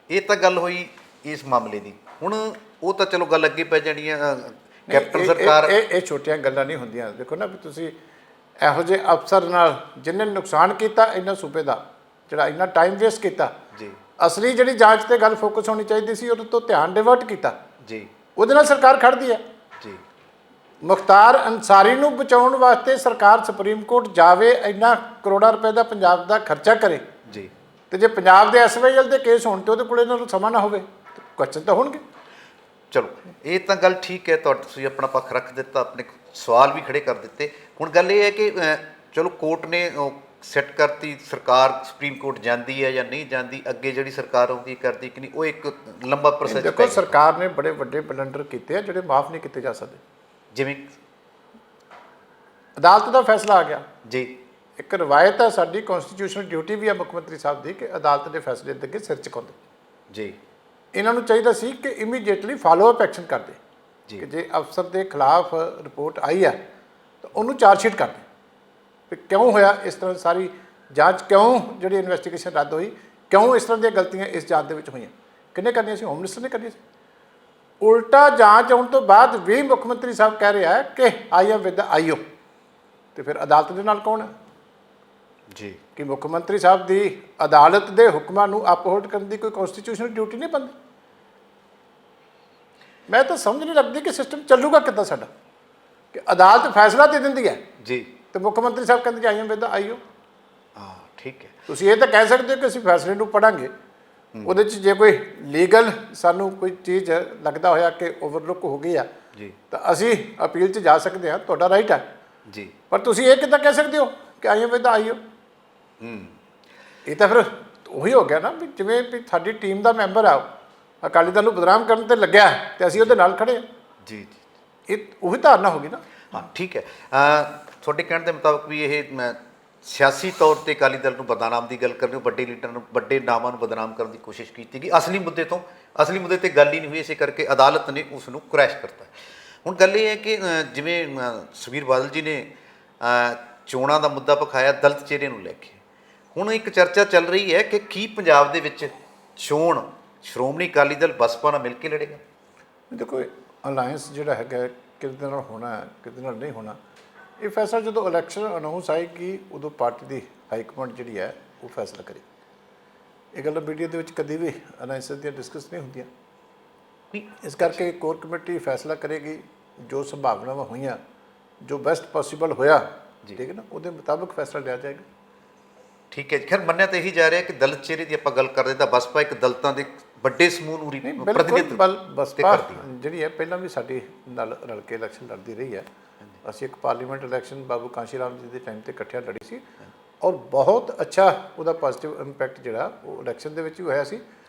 S1: ਇਹ ਤਾਂ ਗੱਲ ਹੋਈ ਇਸ ਮਾਮਲੇ ਦੀ। ਹੁਣ ਉਹ ਤਾਂ ਚਲੋ ਗੱਲ ਅੱਗੇ ਪੈ ਜਾਣੀ ਆ, ਕੈਪਟਨ ਸਰਕਾਰ
S2: ਇਹ ਛੋਟੀਆਂ ਗੱਲਾਂ ਨਹੀਂ ਹੁੰਦੀਆਂ। ਦੇਖੋ ਨਾ ਵੀ ਤੁਸੀਂ ਇਹੋ ਜਿਹੇ ਅਫਸਰ ਨਾਲ ਜਿਹਨੇ ਨੁਕਸਾਨ ਕੀਤਾ ਇੰਨਾ ਸੂਬੇ ਦਾ, ਜਿਹੜਾ ਇੰਨਾ ਟਾਈਮ ਵੇਸਟ ਕੀਤਾ
S1: ਜੀ,
S2: ਅਸਲੀ ਜਿਹੜੀ ਜਾਂਚ ਤੇ ਗੱਲ ਫੋਕਸ ਹੋਣੀ ਚਾਹੀਦੀ ਸੀ ਉਹਦੇ ਤੋਂ ਧਿਆਨ ਡਿਵਰਟ ਕੀਤਾ
S1: ਜੀ,
S2: ਉਹਦੇ ਨਾਲ ਸਰਕਾਰ ਖੜਦੀ ਹੈ
S1: ਜੀ।
S2: ਮੁਖਤਾਰ ਅੰਸਾਰੀ ਨੂੰ ਬਚਾਉਣ ਵਾਸਤੇ ਸਰਕਾਰ ਸੁਪਰੀਮ ਕੋਰਟ ਜਾਵੇ, ਇੰਨਾ ਕਰੋੜਾਂ ਰੁਪਏ ਦਾ ਪੰਜਾਬ ਦਾ ਖਰਚਾ ਕਰੇ
S1: ਜੀ,
S2: ਤੇ ਜੇ ਪੰਜਾਬ ਦੇ ਐਸਵਾਈਐਲ ਦੇ ਕੇਸ ਹੋਣ ਤੇ ਉਹਦੇ ਕੋਲ ਇਹਨਾਂ ਨੂੰ ਸਮਾਂ ਨਾ ਹੋਵੇ, ਕੁਐਸਚਨ ਤਾਂ ਹੋਣਗੇ।
S1: ਚਲੋ ਇਹ ਤਾਂ ਗੱਲ ਠੀਕ ਹੈ, ਤੁਸੀਂ ਆਪਣਾ ਪੱਖ ਰੱਖ ਦਿੱਤਾ, ਆਪਣੇ ਸਵਾਲ ਵੀ ਖੜੇ ਕਰ ਦਿੱਤੇ। ਹੁਣ ਗੱਲ ਇਹ ਹੈ ਕਿ ਚਲੋ ਕੋਰਟ ਨੇ ਸੈੱਟ ਕਰਤੀ, ਸਰਕਾਰ ਸੁਪਰੀਮ ਕੋਰਟ ਜਾਂਦੀ ਹੈ ਜਾਂ ਨਹੀਂ ਜਾਂਦੀ, ਅੱਗੇ ਜਿਹੜੀ ਸਰਕਾਰ ਆਉਂਦੀ ਕਰਦੀ ਕਿ ਨਹੀਂ, ਉਹ ਇੱਕ ਲੰਬਾ ਪ੍ਰੋਸੈਸ।
S2: ਦੇਖੋ ਸਰਕਾਰ ਨੇ ਬੜੇ ਵੱਡੇ ਬਲੰਡਰ ਕੀਤੇ ਆ ਜਿਹੜੇ ਮਾਫ ਨਹੀਂ ਕੀਤੇ ਜਾ ਸਕਦੇ।
S1: ਜਿਵੇਂ
S2: ਅਦਾਲਤ ਦਾ ਫੈਸਲਾ ਆ ਗਿਆ
S1: ਜੀ,
S2: ਇੱਕ ਰਵਾਇਤ ਹੈ ਸਾਡੀ, ਕਨਸਟੀਟਿਊਸ਼ਨਲ ਡਿਊਟੀ ਵੀ ਹੈ ਮੁੱਖ ਮੰਤਰੀ ਸਾਹਿਬ ਦੀ ਕਿ ਅਦਾਲਤ ਦੇ ਫੈਸਲੇ ਦੇ ਅੱਗੇ ਸਿਰ ਝੁਕਾਉਂਦੇ
S1: ਜੀ।
S2: ਇਹਨਾਂ ਨੂੰ ਚਾਹੀਦਾ ਸੀ ਕਿ ਇਮੀਡੀਏਟਲੀ ਫਾਲੋ ਅਪ ਐਕਸ਼ਨ ਕਰਦੇ
S1: ਜੀ,
S2: ਕਿ ਜੇ ਅਫਸਰ ਦੇ ਖਿਲਾਫ ਰਿਪੋਰਟ ਆਈ ਹੈ ਤਾਂ ਉਹਨੂੰ ਚਾਰਜ ਸ਼ੀਟ ਕਰਦੇ ਵੀ ਕਿਉਂ ਹੋਇਆ ਇਸ ਤਰ੍ਹਾਂ, ਸਾਰੀ ਜਾਂਚ ਕਿਉਂ, ਜਿਹੜੀ ਇਨਵੈਸਟੀਗੇਸ਼ਨ ਰੱਦ ਹੋਈ, ਕਿਉਂ ਇਸ ਤਰ੍ਹਾਂ ਦੀਆਂ ਗਲਤੀਆਂ ਇਸ ਜਾਂਚ ਦੇ ਵਿੱਚ ਹੋਈਆਂ, ਕਿਹਨੇ ਕਰਨੀਆਂ ਸੀ, ਹੋਮ ਮਿਨਿਸਟਰ ਨੇ ਕਰਨੀਆਂ ਸੀ। ਉਲਟਾ ਜਾਂਚ ਆਉਣ ਤੋਂ ਬਾਅਦ ਵੀ ਮੁੱਖ ਮੰਤਰੀ ਸਾਹਿਬ ਕਹਿ ਰਿਹਾ ਹੈ ਕਿ ਆਈ ਐਮ ਵਿਦ ਆਈਓ, ਤੇ ਫਿਰ ਅਦਾਲਤ ਦੇ ਨਾਲ ਕੌਣ ਹੈ
S1: ਜੀ,
S2: ਕਿ ਮੁੱਖ ਮੰਤਰੀ ਸਾਹਿਬ ਦੀ ਅਦਾਲਤ ਦੇ ਹੁਕਮਾਂ ਨੂੰ ਅਪਹੋਲਡ ਕਰਨ ਦੀ ਕੋਈ ਕਨਸਟੀਟਿਊਸ਼ਨਲ ਡਿਊਟੀ ਨਹੀਂ ਬਣਦੀ। ਮੈਂ ਤਾਂ ਸਮਝ ਨਹੀਂ ਲੱਗਦੀ ਕਿ ਸਿਸਟਮ ਚੱਲੂਗਾ ਕਿੱਦਾਂ ਸਾਡਾ, ਕਿ ਅਦਾਲਤ ਫੈਸਲਾ ਦੇ ਦਿੰਦੀ ਹੈ
S1: ਜੀ,
S2: ਤੇ ਮੁੱਖ ਮੰਤਰੀ ਸਾਹਿਬ ਕਹਿੰਦੇ ਆਈ ਐਮ ਵਿਦ ਆਈਓ।
S1: ਹਾਂ ਠੀਕ ਹੈ।
S2: ਤੁਸੀਂ ਇਹ ਤਾਂ ਕਹਿ ਸਕਦੇ ਹੋ ਕਿ ਅਸੀਂ ਫੈਸਲੇ ਨੂੰ ਪੜ੍ਹਾਂਗੇ, ਉਹਦੇ 'ਚ ਜੇ ਕੋਈ ਲੀਗਲ ਸਾਨੂੰ ਕੋਈ ਚੀਜ਼ ਲੱਗਦਾ ਹੋਇਆ ਕਿ ਓਵਰਲੁੱਕ ਹੋ ਗਈ ਆ
S1: ਜੀ
S2: ਤਾਂ ਅਸੀਂ ਅਪੀਲ 'ਚ ਜਾ ਸਕਦੇ ਹਾਂ, ਤੁਹਾਡਾ ਰਾਈਟ ਹੈ।
S1: ਜੀ।
S2: ਪਰ ਤੁਸੀਂ ਇਹ ਕਿੱਦਾਂ ਕਹਿ ਸਕਦੇ ਹੋ ਕਿ ਆਈਓ ਵੀ ਤਾਂ ਆਈਓ? ਇਹ ਤਾਂ ਫਿਰ ਉਹੀ ਹੋ ਗਿਆ ਨਾ ਵੀ ਜਿਵੇਂ ਵੀ ਸਾਡੀ ਟੀਮ ਦਾ ਮੈਂਬਰ ਆ ਅਕਾਲੀ ਦਲ ਨੂੰ ਬਦਨਾਮ ਕਰਨ ਤੇ ਲੱਗਿਆ ਤੇ ਅਸੀਂ ਉਹਦੇ ਨਾਲ ਖੜੇ ਹਾਂ।
S1: ਜੀ ਜੀ।
S2: ਇਹ ਉਹੀ ਧਾਰਨਾ ਹੋ ਗਈ ਨਾ।
S1: ਹਾਂ ਠੀਕ ਹੈ। ਤੁਹਾਡੇ ਕਹਿਣ ਦੇ ਮੁਤਾਬਕ ਵੀ ਇਹ ਸਿਆਸੀ ਤੌਰ ਤੇ ਅਕਾਲੀ ਦਲ ਨੂੰ ਬਦਨਾਮ ਦੀ ਗੱਲ ਕਰਨੀ, ਵੱਡੇ ਲੀਡਰਾਂ ਨੂੰ, ਵੱਡੇ ਨਾਮਾਂ ਨੂੰ ਬਦਨਾਮ ਕਰਨ ਦੀ ਕੋਸ਼ਿਸ਼ ਕੀਤੀ ਗਈ। ਅਸਲੀ ਮੁੱਦੇ ਤੇ ਗੱਲ ਹੀ ਨਹੀਂ ਹੋਈ, ਇਸੇ ਕਰਕੇ ਅਦਾਲਤ ਨੇ ਉਸ ਨੂੰ ਕਰੈਸ਼ ਕਰਤਾ। ਹੁਣ ਗੱਲ ਇਹ ਹੈ ਕਿ ਜਿਵੇਂ ਸੁਖਬੀਰ ਬਾਦਲ ਜੀ ਨੇ ਚੋਣਾਂ ਦਾ ਮੁੱਦਾ ਪਖਾਇਆ ਦਲਿਤ ਚਿਹਰੇ ਨੂੰ ਲੈ ਕੇ, ਹੁਣ ਇੱਕ ਚਰਚਾ ਚੱਲ ਰਹੀ ਹੈ ਕਿ ਕੀ ਪੰਜਾਬ ਦੇ ਵਿੱਚ ਚੋਣ ਸ਼੍ਰੋਮਣੀ ਅਕਾਲੀ ਦਲ ਬਸਪਾ ਨਾਲ ਮਿਲ ਕੇ ਲੜੇਗਾ?
S2: ਦੇਖੋ ਅਲਾਇੰਸ ਜਿਹੜਾ ਹੈਗਾ ਕਿਹਦੇ ਨਾਲ ਹੋਣਾ ਕਿਹਦੇ ਨਾਲ ਨਹੀਂ ਹੋਣਾ, ਇਹ ਫੈਸਲਾ ਜਦੋਂ ਇਲੈਕਸ਼ਨ ਅਨਾਉਂਸ ਆਏਗੀ ਉਦੋਂ ਪਾਰਟੀ ਦੀ ਹਾਈਕਮਾਂਡ ਜਿਹੜੀ ਹੈ ਉਹ ਫੈਸਲਾ ਕਰੇ। ਇਹ ਗੱਲ ਮੀਡੀਆ ਦੇ ਵਿੱਚ ਕਦੀ ਵੀ ਅਲਾਇੰਸ ਦੀਆਂ ਡਿਸਕਸ ਨਹੀਂ ਹੁੰਦੀਆਂ। ਇਸ ਕਰਕੇ ਕੋਰ ਕਮੇਟੀ ਫੈਸਲਾ ਕਰੇਗੀ, ਜੋ ਸੰਭਾਵਨਾਵਾਂ ਹੋਈਆਂ, ਜੋ ਬੈਸਟ ਪੋਸੀਬਲ ਹੋਇਆ, ਠੀਕ ਹੈ ਨਾ, ਉਹਦੇ ਮੁਤਾਬਕ ਫੈਸਲਾ ਲਿਆ ਜਾਏਗਾ।
S1: ਠੀਕ ਹੈ ਜੀ। ਖੈਰ ਮੰਨਿਆ ਤਾਂ ਇਹੀ ਜਾ ਰਿਹਾ ਕਿ ਦਲਿਤ ਚਿਹਰੇ ਦੀ ਆਪਾਂ ਗੱਲ ਕਰਦੇ ਤਾਂ ਬਸਪਾ ਇੱਕ ਦਲਿਤਾਂ ਦੇ ਵੱਡੇ ਸਮੂਹ ਨੂੰ ਪ੍ਰਤੀਨਿਧਿਤਵ
S2: ਬਸਪਾ ਜਿਹੜੀ ਹੈ ਪਹਿਲਾਂ ਵੀ ਸਾਡੀ ਨਾਲ ਰਲ ਕੇ ਇਲੈਕਸ਼ਨ ਲੜਦੀ ਰਹੀ ਹੈ। ਅਸੀਂ ਇੱਕ ਪਾਰਲੀਮੈਂਟ ਇਲੈਕਸ਼ਨ ਬਾਬੂ ਕਾਂਸ਼ੀ ਰਾਮ ਜੀ ਦੇ ਟਾਈਮ ਤੇ ਇਕੱਠਿਆਂ ਲੜੀ ਸੀ ਔਰ ਬਹੁਤ ਅੱਛਾ ਉਹਦਾ ਪੋਜ਼ਿਟਿਵ ਇੰਪੈਕਟ ਜਿਹੜਾ ਉਹ ਇਲੈਕਸ਼ਨ ਦੇ ਵਿੱਚ ਵੀ ਹੋਇਆ ਸੀ।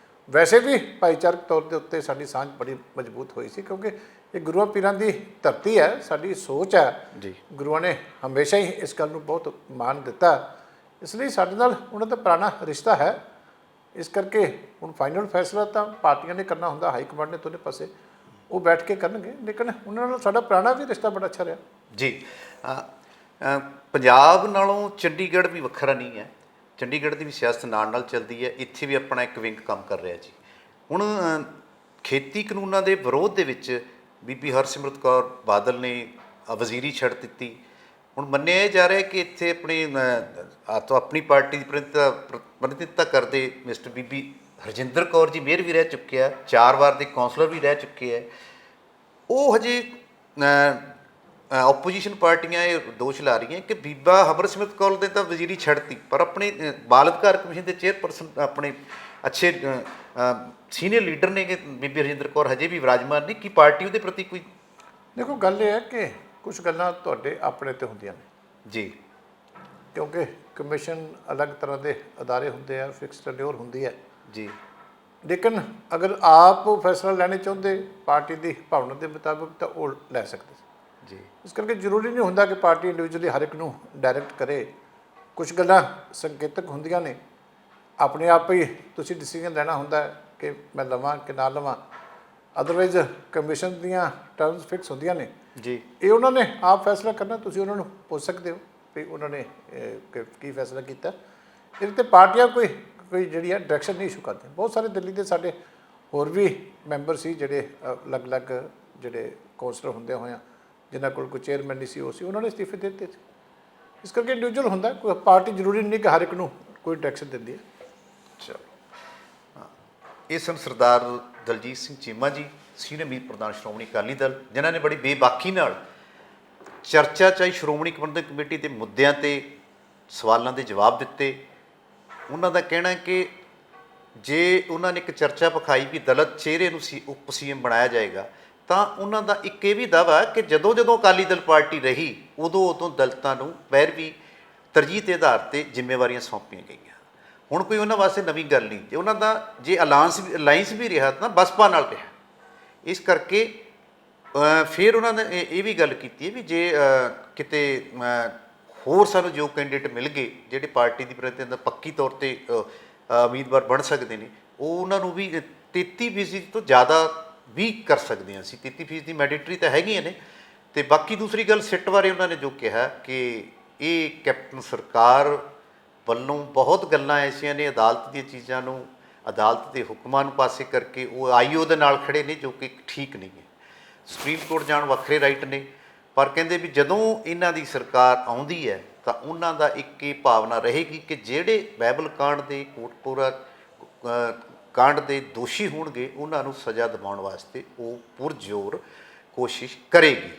S2: ਵੈਸੇ ਵੀ ਭਾਈਚਾਰਕ ਤੌਰ ਦੇ ਉੱਤੇ ਸਾਡੀ ਸਾਂਝ ਬੜੀ ਮਜ਼ਬੂਤ ਹੋਈ ਸੀ ਕਿਉਂਕਿ ਇਹ ਗੁਰੂਆਂ ਪੀਰਾਂ ਦੀ ਧਰਤੀ ਹੈ, ਸਾਡੀ ਸੋਚ ਹੈ ਜੀ। ਗੁਰੂਆਂ ਨੇ ਹਮੇਸ਼ਾ ਹੀ ਇਸ ਗੱਲ ਨੂੰ ਬਹੁਤ ਮਾਣ ਦਿੱਤਾ, ਇਸ ਲਈ ਸਾਡੇ ਨਾਲ ਉਹਨਾਂ ਦਾ ਪੁਰਾਣਾ ਰਿਸ਼ਤਾ ਹੈ। ਇਸ ਕਰਕੇ ਹੁਣ ਫਾਈਨਲ ਫੈਸਲਾ ਤਾਂ ਪਾਰਟੀਆਂ ਨੇ ਕਰਨਾ ਹੁੰਦਾ, ਹਾਈ ਕਮਾਂਡ ਨੇ ਦੋਨੇ ਪਾਸੇ ਉਹ ਬੈਠ ਕੇ ਕਰਨਗੇ, ਲੇਕਿਨ ਉਹਨਾਂ ਨਾਲ ਸਾਡਾ ਪੁਰਾਣਾ ਵੀ ਰਿਸ਼ਤਾ ਬੜਾ ਅੱਛਾ ਰਿਹਾ
S1: ਜੀ। ਪੰਜਾਬ ਨਾਲੋਂ ਚੰਡੀਗੜ੍ਹ ਵੀ ਵੱਖਰਾ ਨਹੀਂ ਹੈ, ਚੰਡੀਗੜ੍ਹ ਦੀ ਵੀ ਸਿਆਸਤ ਨਾਲ ਚੱਲਦੀ ਹੈ, ਇੱਥੇ ਵੀ ਆਪਣਾ ਇੱਕ ਵਿੰਗ ਕੰਮ ਕਰ ਰਿਹਾ ਜੀ। ਹੁਣ ਖੇਤੀ ਕਾਨੂੰਨਾਂ ਦੇ ਵਿਰੋਧ ਦੇ ਵਿੱਚ ਬੀਬੀ ਹਰਸਿਮਰਤ ਕੌਰ ਬਾਦਲ ਨੇ ਵਜ਼ੀਰੀ ਛੱਡ ਦਿੱਤੀ। ਹੁਣ ਮੰਨਿਆ ਇਹ ਜਾ ਰਿਹਾ ਕਿ ਇੱਥੇ ਆਪਣੀ ਪਾਰਟੀ ਦੀ ਪ੍ਰਤੀਨਿਧਤਾ ਕਰਦੇ ਮਿਸਟਰ ਬੀਬੀ ਹਰਜਿੰਦਰ ਕੌਰ ਜੀ ਮੇਅਰ ਵੀ ਰਹਿ ਚੁੱਕੇ ਆ, 4 ਵਾਰ ਦੇ ਕੌਂਸਲਰ ਵੀ ਰਹਿ ਚੁੱਕੇ ਆ। ਉਹ ਹਜੇ ਓਪੋਜੀਸ਼ਨ ਪਾਰਟੀਆਂ ਇਹ ਦੋਸ਼ ਲਾ ਰਹੀਆਂ ਕਿ ਬੀਬਾ ਹਰਸਿਮਰਤ ਕੌਰ ਨੇ ਤਾਂ ਵਜ਼ੀਰੀ ਛੱਡਤੀ, ਪਰ ਆਪਣੇ ਬਾਲ ਅਧਿਕਾਰ ਕਮਿਸ਼ਨ ਦੇ ਚੇਅਰਪਰਸਨ ਆਪਣੇ ਅੱਛੇ ਸੀਨੀਅਰ ਲੀਡਰ ਨੇ ਕਿ ਬੀਬੀ ਹਰਜਿੰਦਰ ਕੌਰ ਹਜੇ ਵੀ ਵਿਰਾਜਮਾਨ ਨਹੀਂ। ਕੀ ਪਾਰਟੀ ਉਹਦੇ ਪ੍ਰਤੀ ਕੋਈ?
S2: ਦੇਖੋ ਗੱਲ ਇਹ ਹੈ ਕਿ ਕੁਝ ਗੱਲਾਂ ਤੁਹਾਡੇ ਆਪਣੇ 'ਤੇ ਹੁੰਦੀਆਂ ਨੇ
S1: ਜੀ,
S2: ਕਿਉਂਕਿ ਕਮਿਸ਼ਨ ਅਲੱਗ ਤਰ੍ਹਾਂ ਦੇ ਅਦਾਰੇ ਹੁੰਦੇ ਆ, ਫਿਕਸ ਟੈਨਿਓਰ ਹੁੰਦੀ ਹੈ
S1: ਜੀ।
S2: ਲੇਕਿਨ ਅਗਰ ਆਪ ਫੈਸਲਾ ਲੈਣੇ ਚਾਹੁੰਦੇ ਪਾਰਟੀ ਦੀ ਭਾਵਨਾ ਦੇ ਮੁਤਾਬਕ ਤਾਂ ਉਹ ਲੈ ਸਕਦੇ
S1: ਜੀ।
S2: ਇਸ ਕਰਕੇ ਜ਼ਰੂਰੀ ਨਹੀਂ ਹੁੰਦਾ ਕਿ ਪਾਰਟੀ ਇੰਡੀਵਿਜੂਅਲੀ ਹਰ ਇੱਕ ਨੂੰ ਡਾਇਰੈਕਟ ਕਰੇ। ਕੁਝ ਗੱਲਾਂ ਸੰਕੇਤਕ ਹੁੰਦੀਆਂ ਨੇ, ਆਪਣੇ ਆਪ ਹੀ ਤੁਸੀਂ ਡਿਸੀਜਨ ਲੈਣਾ ਹੁੰਦਾ ਹੈ ਕਿ ਮੈਂ ਲਵਾਂ ਕਿ ਨਾ ਲਵਾਂ। ਅਦਰਵਾਈਜ਼ ਕਮਿਸ਼ਨ ਦੀਆਂ ਟਰਮਸ ਫਿਕਸ ਹੁੰਦੀਆਂ ਨੇ
S1: ਜੀ।
S2: ਇਹ ਉਹਨਾਂ ਨੇ ਆਪ ਫੈਸਲਾ ਕਰਨਾ, ਤੁਸੀਂ ਉਹਨਾਂ ਨੂੰ ਪੁੱਛ ਸਕਦੇ ਹੋ ਵੀ ਉਹਨਾਂ ਨੇ ਕੀ ਫੈਸਲਾ ਕੀਤਾ। ਇਹਦੇ 'ਤੇ ਪਾਰਟੀਆਂ ਕੋਈ ਜਿਹੜੀ ਹੈ ਡਾਇਰੈਕਸ਼ਨ ਨਹੀਂ ਇਸ਼ੂ ਕਰਦੀਆਂ। ਬਹੁਤ ਸਾਰੇ ਦਿੱਲੀ ਦੇ ਸਾਡੇ ਹੋਰ ਵੀ ਮੈਂਬਰ ਸੀ ਜਿਹੜੇ ਅਲੱਗ-ਅਲੱਗ ਜਿਹੜੇ ਕੌਂਸਲਰ ਹੁੰਦੇ ਹੋਇਆ ਜਿਨ੍ਹਾਂ ਕੋਲ ਕੋਈ ਚੇਅਰਮੈਨ ਨਹੀਂ ਸੀ, ਉਹ ਸੀ, ਉਹਨਾਂ ਨੇ ਅਸਤੀਫੇ ਦੇ ਦਿੱਤੇ ਸੀ। ਇਸ ਕਰਕੇ ਇੰਡੀਵਿਜੂਅਲ ਹੁੰਦਾ, ਕੋਈ ਪਾਰਟੀ ਜ਼ਰੂਰੀ ਨਹੀਂ ਕਿ ਹਰ ਇੱਕ ਨੂੰ ਕੋਈ ਡਾਇਰੈਕਸ਼ਨ ਦਿੰਦੀ ਹੈ।
S1: ਚਲੋ, ਇਹ ਸਨ ਸਰਦਾਰ ਦਲਜੀਤ ਸਿੰਘ ਚੀਮਾ ਜੀ, ਸੀਨੀਅਰ ਮੀਤ ਪ੍ਰਧਾਨ ਸ਼੍ਰੋਮਣੀ ਅਕਾਲੀ ਦਲ, ਜਿਨ੍ਹਾਂ ਨੇ ਬੜੀ ਬੇਬਾਕੀ ਨਾਲ ਚਰਚਾ ਚਾਹੀ ਸ਼੍ਰੋਮਣੀ ਪ੍ਰਬੰਧਕ ਕਮੇਟੀ ਦੇ ਮੁੱਦਿਆਂ 'ਤੇ ਸਵਾਲਾਂ ਦੇ ਜਵਾਬ ਦਿੱਤੇ। ਉਹਨਾਂ ਦਾ ਕਹਿਣਾ ਕਿ ਜੇ ਉਹਨਾਂ ਨੇ ਇੱਕ ਚਰਚਾ ਪਖਾਈ ਵੀ ਦਲਿਤ ਚਿਹਰੇ ਨੂੰ ਉਪ ਸੀਐਮ ਬਣਾਇਆ ਜਾਏਗਾ, ਤਾਂ ਉਹਨਾਂ ਦਾ ਇੱਕ ਇਹ ਵੀ ਦਾਅਵਾ ਕਿ ਜਦੋਂ ਅਕਾਲੀ ਦਲ ਪਾਰਟੀ ਰਹੀ ਉਦੋਂ ਦਲਿਤਾਂ ਨੂੰ ਪੈਰਵੀ ਤਰਜੀਹ ਦੇ ਆਧਾਰ 'ਤੇ ਜ਼ਿੰਮੇਵਾਰੀਆਂ ਸੌਂਪੀਆਂ ਗਈਆਂ। ਹੁਣ ਕੋਈ ਉਹਨਾਂ ਵਾਸਤੇ ਨਵੀਂ ਗੱਲ ਨਹੀਂ। ਜੇ ਉਹਨਾਂ ਦਾ ਜੇ ਅਲਾਇੰਸ ਵੀ ਰਿਹਾ ਤਾਂ ਬਸਪਾ ਨਾਲ ਰਿਹਾ। ਇਸ ਕਰਕੇ ਫਿਰ ਉਹਨਾਂ ਨੇ ਇਹ ਵੀ ਗੱਲ ਕੀਤੀ ਹੈ ਵੀ ਜੇ ਕਿਤੇ ਹੋਰ ਸਾਨੂੰ ਜੋ ਕੈਂਡੀਡੇਟ ਮਿਲ ਗਏ ਜਿਹੜੇ ਪਾਰਟੀ ਦੀ ਪ੍ਰਤੀਨਿਧਤਾ ਪੱਕੀ ਤੌਰ 'ਤੇ ਉਮੀਦਵਾਰ ਬਣ ਸਕਦੇ ਨੇ, ਉਹ ਉਹਨਾਂ ਨੂੰ ਵੀ 33% ਤੋਂ ਜ਼ਿਆਦਾ ਵੀ ਕਰ ਸਕਦੇ ਹਾਂ ਅਸੀਂ। 33% ਮੈਂਡੇਟਰੀ ਤਾਂ ਹੈਗੀਆਂ ਨੇ। ਅਤੇ ਬਾਕੀ ਦੂਸਰੀ ਗੱਲ ਸਿੱਟ ਬਾਰੇ ਉਹਨਾਂ ਨੇ ਜੋ ਕਿਹਾ ਕਿ ਇਹ ਕੈਪਟਨ ਸਰਕਾਰ ਵੱਲੋਂ ਬਹੁਤ ਗੱਲਾਂ ਐਸੀਆਂ ਨੇ ਅਦਾਲਤ ਦੀਆਂ ਚੀਜ਼ਾਂ ਨੂੰ, ਅਦਾਲਤ ਦੇ ਹੁਕਮਾਂ ਨੂੰ ਪਾਸੇ ਕਰਕੇ ਉਹ ਆਈਓ ਦੇ ਨਾਲ ਖੜੇ ਨੇ, ਜੋ ਕਿ ਠੀਕ ਨਹੀਂ ਹੈ। ਸੁਪਰੀਮ ਕੋਰਟ ਜਾਣ ਵੱਖਰੇ ਰਾਈਟ ਨੇ, ਪਰ ਕਹਿੰਦੇ ਵੀ ਜਦੋਂ ਇਹਨਾਂ ਦੀ ਸਰਕਾਰ ਆਉਂਦੀ ਹੈ ਤਾਂ ਉਹਨਾਂ ਦਾ ਇੱਕ ਇਹ ਭਾਵਨਾ ਰਹੇਗੀ ਕਿ ਜਿਹੜੇ ਬਾਈਬਲ ਕਾਂਡ ਦੇ ਕੋਟਕਪੂਰਾ ਕਾਂਡ ਦੇ ਦੋਸ਼ੀ ਹੋਣਗੇ ਉਹਨਾਂ ਨੂੰ ਸਜ਼ਾ ਦਿਵਾਉਣ ਵਾਸਤੇ ਉਹ ਪੁਰਜ਼ੋਰ ਕੋਸ਼ਿਸ਼ ਕਰੇਗੀ।